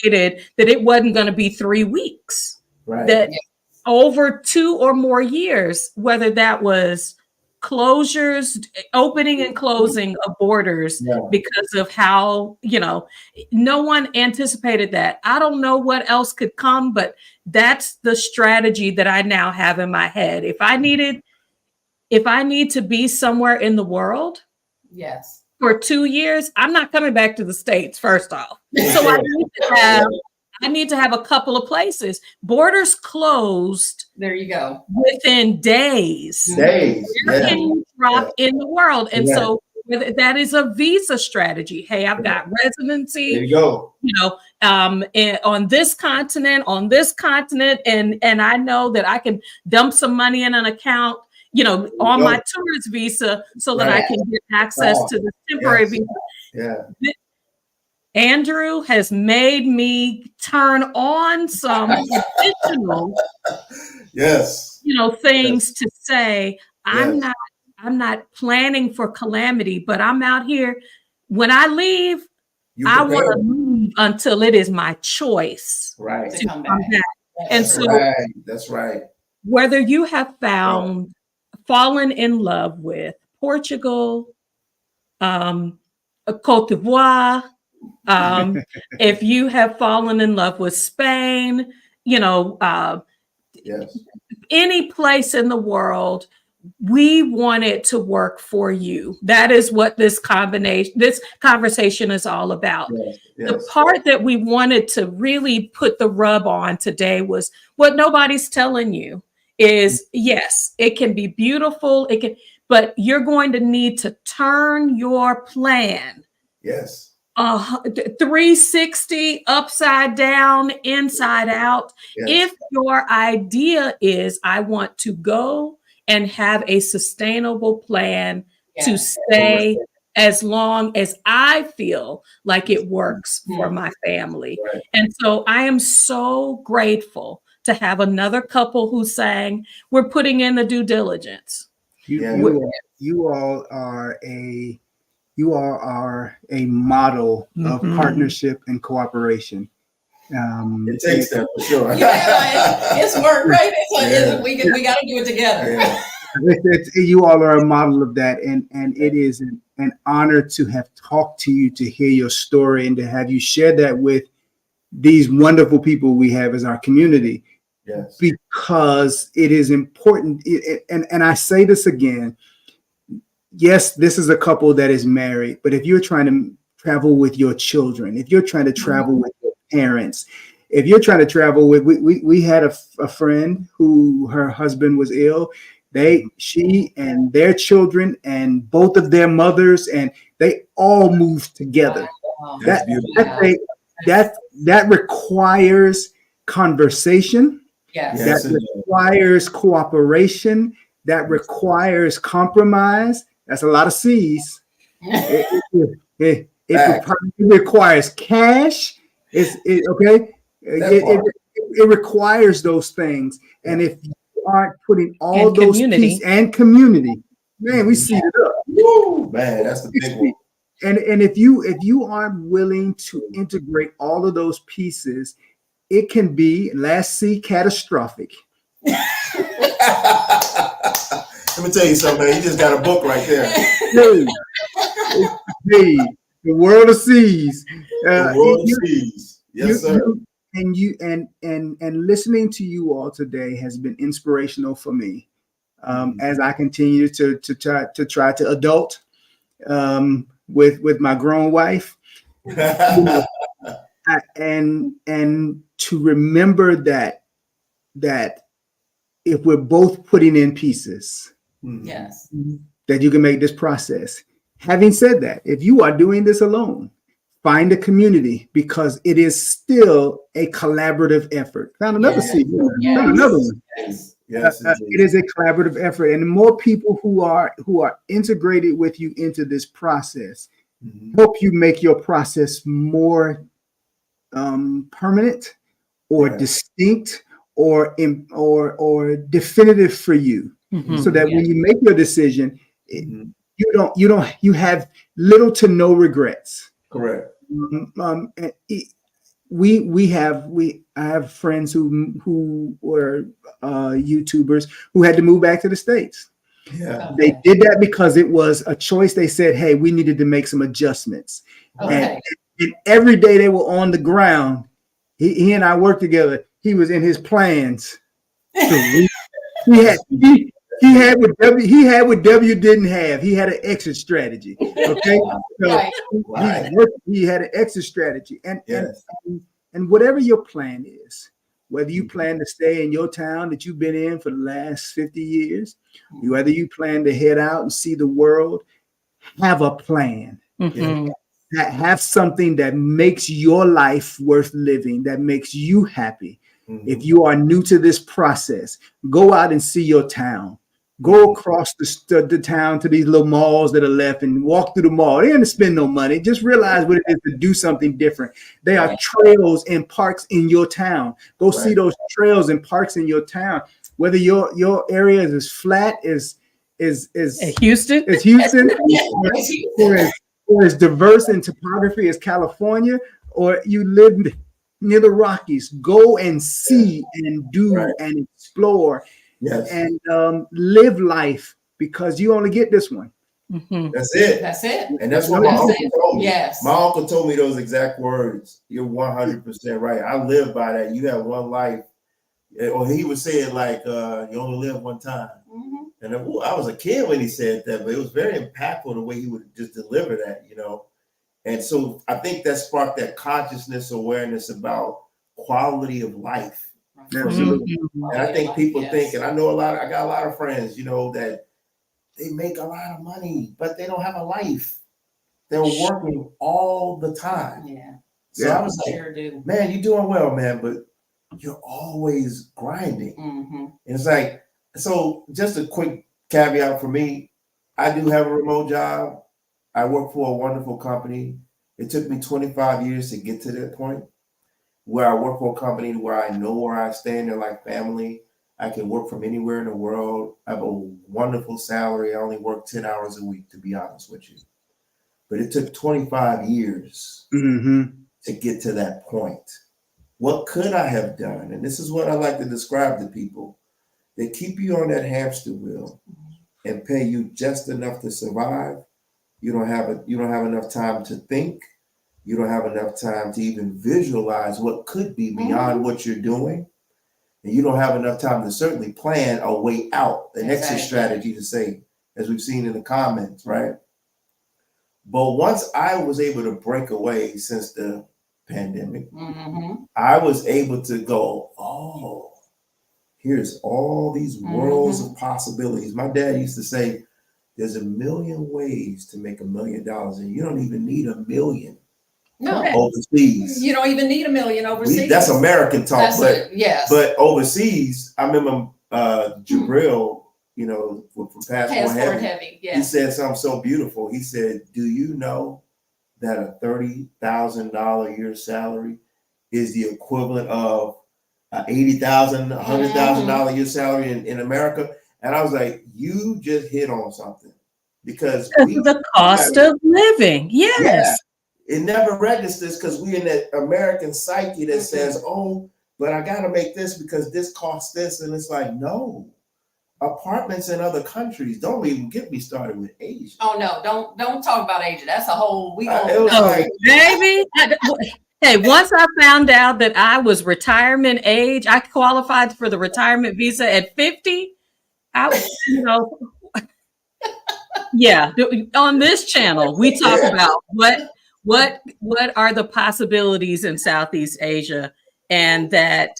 anticipated that it wasn't going to be 3 weeks. That over 2 or more years, whether that was closures, opening and closing of borders because of how, no one anticipated that. I don't know what else could come, but that's the strategy that I now have in my head. If I need to be somewhere in the world, for 2 years, I'm not coming back to the States, first off. So I need to have a couple of places. Borders closed. There you go. Within days. Where can you drop in the world? And so that is a visa strategy. Hey, I've got residency. There you go. On this continent, and I know that I can dump some money in an account, on my tourist visa, so that I can get access to the temporary visa. Andrew has made me turn on some additional, things to say. I'm not planning for calamity, but I'm out here. When I leave, I want to leave until it is my choice to come back. That's right. Whether you have fallen in love with Portugal, Cote d'Ivoire, if you have fallen in love with Spain, any place in the world, we want it to work for you. That is what this conversation is all about. The part that we wanted to really put the rub on today was what nobody's telling you is, yes, it can be beautiful. But you're going to need to turn your plan. 360 upside down, inside out. If your idea is, I want to go and have a sustainable plan to stay as long as I feel like it works for my family. And so I am so grateful to have another couple who's saying, we're putting in the due diligence. You all are a model of partnership and cooperation. It takes that for sure. It's work, right? We got to do it together. You all are a model of that, and it is an honor to have talked to you, to hear your story, and to have you share that with these wonderful people we have as our community. Yes. Because it is important. And I say this again, yes, this is a couple that is married, but if you're trying to travel with your children, if you're trying to travel with your parents, if you're trying to travel with, we had a friend who her husband was ill. She and their children and both of their mothers, and they all moved together. Wow. That's beautiful. That requires conversation. Yes. Yes, That requires cooperation. That requires compromise. That's a lot of C's. It requires cash. Okay. It requires those things. And if you aren't putting all And those community. pieces and community, man, we see it up. Woo, man, that's the big one. And if you aren't willing to integrate all of those pieces, it can be, last C, catastrophic. Let me tell you something, man. You just got a book right there. Hey, the world of C's. The world of C's. Yes, sir. And listening to you all today has been inspirational for me as I continue to try to adult with my grown wife. And to remember that if we're both putting in pieces, Yes. that you can make this process. Having said that, if you are doing this alone, find a community, because it is still a collaborative effort. Found another seed. Found another one. Yes, it is a collaborative effort, and the more people who are integrated with you into this process help you make your process more permanent or distinct or definitive for you, so that when you make your decision, you have little to no regrets. Correct. I have friends who were YouTubers who had to move back to the States. Yeah. They did that because it was a choice. They said, hey, we needed to make some adjustments. Okay. And every day they were on the ground, he and I worked together. He was in his plans. He had what W didn't have. He had an exit strategy. Okay. So he had an exit strategy. And whatever your plan is, whether you plan to stay in your town that you've been in for the last 50 years, whether you plan to head out and see the world, have a plan. Have something that makes your life worth living, that makes you happy. If you are new to this process, go out and see your town. Go across the town to these little malls that are left and walk through the mall. They didn't spend no money. Just realize what it is to do something different. There are trails and parks in your town. Go see those trails and parks in your town. Whether your area is as flat as Houston, or as diverse in topography as California, or you live near the Rockies, go and see and do and explore. Yes. And live life, because you only get this one. That's it. That's it. And that's what my uncle told me. Yes. My uncle told me those exact words. You're 100% right. I live by that. You have one life. Or he would say it like, you only live one time. And I was a kid when he said that, but it was very impactful the way he would just deliver that, And so I think that sparked that consciousness, awareness about quality of life. Absolutely. And I think people think, and I got a lot of friends, that they make a lot of money, but they don't have a life. They're working all the time. Yeah. So I was like, Sure do. man, you're doing well, man, but you're always grinding. And it's like, so just a quick caveat for me, I do have a remote job. I work for a wonderful company. It took me 25 years to get to that point, where I work for a company where I know where I stand. They're like family. I can work from anywhere in the world. I have a wonderful salary. I only work 10 hours a week, to be honest with you. But it took 25 years to get to that point. What could I have done? And this is what I like to describe to people. They keep you on that hamster wheel and pay you just enough to survive. You don't have enough time to think. You don't have enough time to even visualize what could be beyond what you're doing. And you don't have enough time to certainly plan a way out, an exit strategy to say, as we've seen in the comments, right? But once I was able to break away since the pandemic, I was able to go, oh, here's all these worlds of possibilities. My dad used to say, there's a million ways to make $1 million, and you don't even need $1 million. No, overseas. You don't even need $1 million overseas. That's American talk, yes. But overseas, I remember Jabril, from Passport Heavy. Yes. He said something so beautiful. He said, "Do you know that a $30,000 a year salary is the equivalent of $80,000, $100,000 a year salary in America?" And I was like, "You just hit on something, because the cost of living." Yes. Yeah. It never registers because we're in that American psyche that says, oh, but I got to make this because this costs this. And it's like, no, apartments in other countries, don't even get me started with Asia. Oh, no, don't talk about Asia. That's a whole, baby. Hey, once I found out that I was retirement age, I qualified for the retirement visa at 50. Yeah, on this channel, we talk about what are the possibilities in Southeast Asia, and that,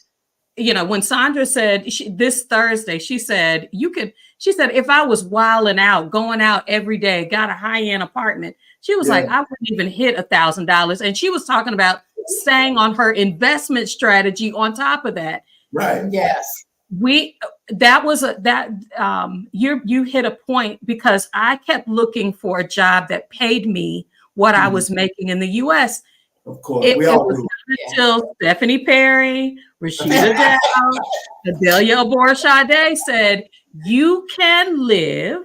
when Sandra said this Thursday, she said if I was wilding out, going out every day, got a high-end apartment, she was like, I wouldn't even hit $1,000. And she was talking about staying on her investment strategy on top of that. Right. Yes. You hit a point, because I kept looking for a job that paid me what I was making in the U.S. Of course, it was not until Stephanie Perry, Rashida Dow, Adelia Aborshade said, you can live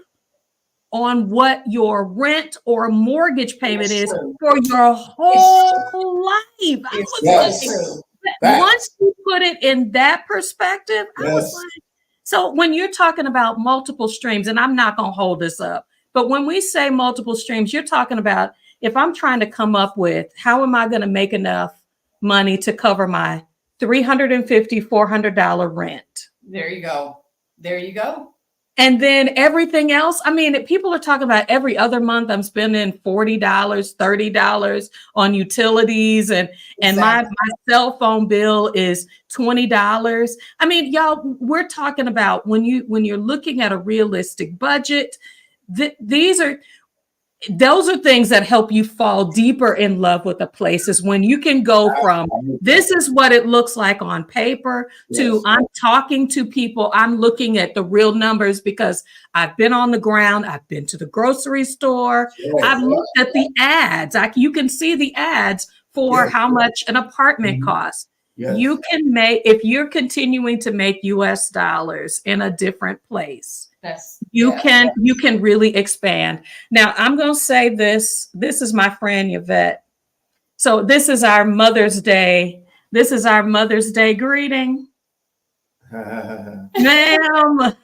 on what your rent or mortgage payment is for your whole life. I was once you put it in that perspective, I was like, so when you're talking about multiple streams, and I'm not going to hold this up, but when we say multiple streams, you're talking about, if I'm trying to come up with, how am I going to make enough money to cover my $350, $400 rent? There you go. There you go. And then everything else, people are talking about every other month I'm spending $40, $30 on utilities, and my cell phone bill is $20. Y'all, we're talking about when you're looking at a realistic budget, those are things that help you fall deeper in love with a place, is when you can go from this is what it looks like on paper to I'm talking to people, I'm looking at the real numbers because I've been on the ground, I've been to the grocery store, I've looked at the ads. You can see the ads for how much an apartment costs. You can make, if you're continuing to make US dollars in a different place, you can really expand. Now, I'm going to say this is my friend Yvette. So this is our Mother's Day. This is our Mother's Day greeting. Ma'am.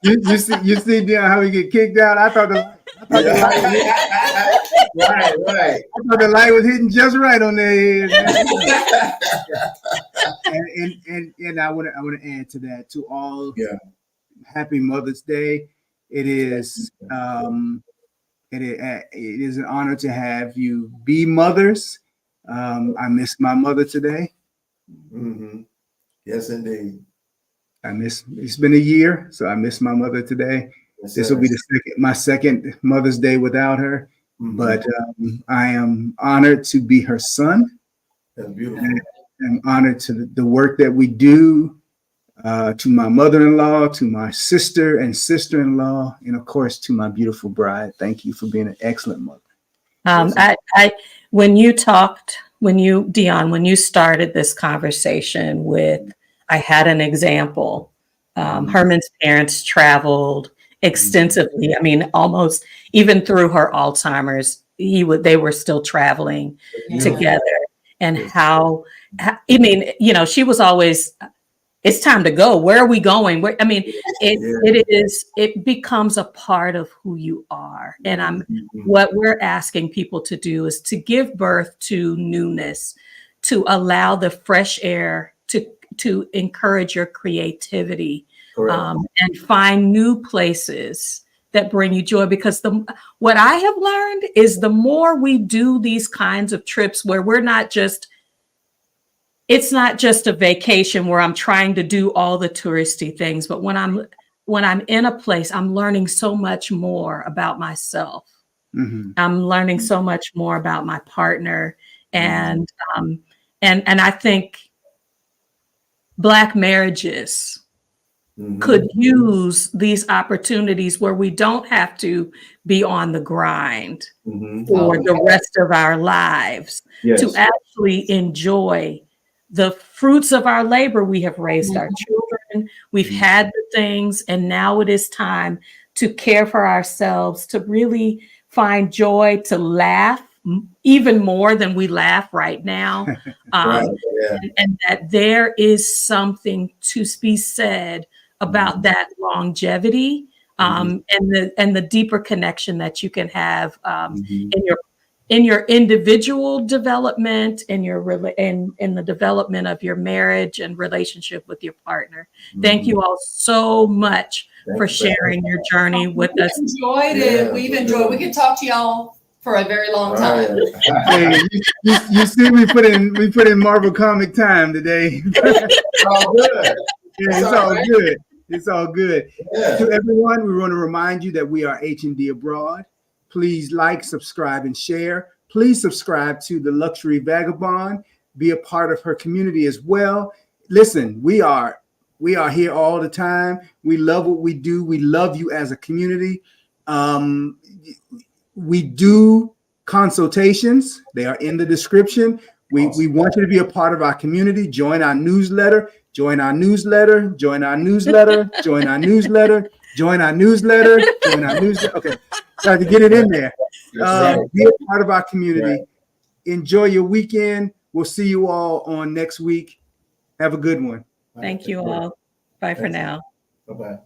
You see how we get kicked out? I thought the light was hitting just right on their head. And I want to add to that, to all. Happy Mother's Day. It is it is an honor to have you be mothers. I miss my mother today. Yes, indeed. It's been a year, so I miss my mother today. This will be my second Mother's Day without her, but I am honored to be her son. That's beautiful. I'm honored to the work that we do, to my mother-in-law, to my sister and sister-in-law, and of course to my beautiful bride. Thank you for being an excellent mother. When you started this conversation with, I had an example. Herman's parents traveled extensively. Almost even through her Alzheimer's, they were still traveling together. And she was always it's time to go. Where are we going? I mean, Yeah. it becomes a part of who you are. And Mhm. what we're asking people to do is to give birth to newness, to allow the fresh air to encourage your creativity, Correct. and find new places that bring you joy. Because what I have learned is the more we do these kinds of trips where it's not just a vacation where I'm trying to do all the touristy things, but when I'm in a place, I'm learning so much more about myself. Mhm. I'm learning so much more about my partner, Mhm. and and I think Black marriages could Mhm. use these opportunities where we don't have to be on the grind Mhm. for Oh, the rest of our lives, to Yes. actually enjoy the fruits of our labor. We have raised our children, we've Mhm. had the things, and now it is time to care for ourselves, to really find joy, to laugh even more than we laugh right now. Right. Um, Yeah. and that there is something to be said about Mhm. that longevity, Mhm. and the deeper connection that you can have, Mhm. in your individual development, in the development of your marriage and relationship with your partner. Thank Mhm. you all so much Thank for you for having sharing your journey with we us. enjoyed Yeah, it. We've for enjoyed. sure. We could talk to y'all for a very long time. Hey, Right. you see, we put in Marvel comic time today. Oh, good. Yeah, That's it's all all right. good. It's all good. Yeah. To everyone, we want to remind you that we are H&D Abroad. Please like, subscribe, and share. Please subscribe to the Luxury Vagabond. Be a part of her community as well. Listen, we are here all the time. We love what we do. We love you as a community. Um, we do consultations. They are in the description. We want you to be a part of our community. Join our newsletter. Join our newsletter. Join our newsletter. Join our newsletter. Join our newsletter. Join our newsletter. Okay, so I have to get it in there. That's right. Be a part of our community. Right. Enjoy your weekend. We'll see you all on next week. Have a good one. All right. Thank Take you care. all. Bye for Thanks. now. Bye-bye.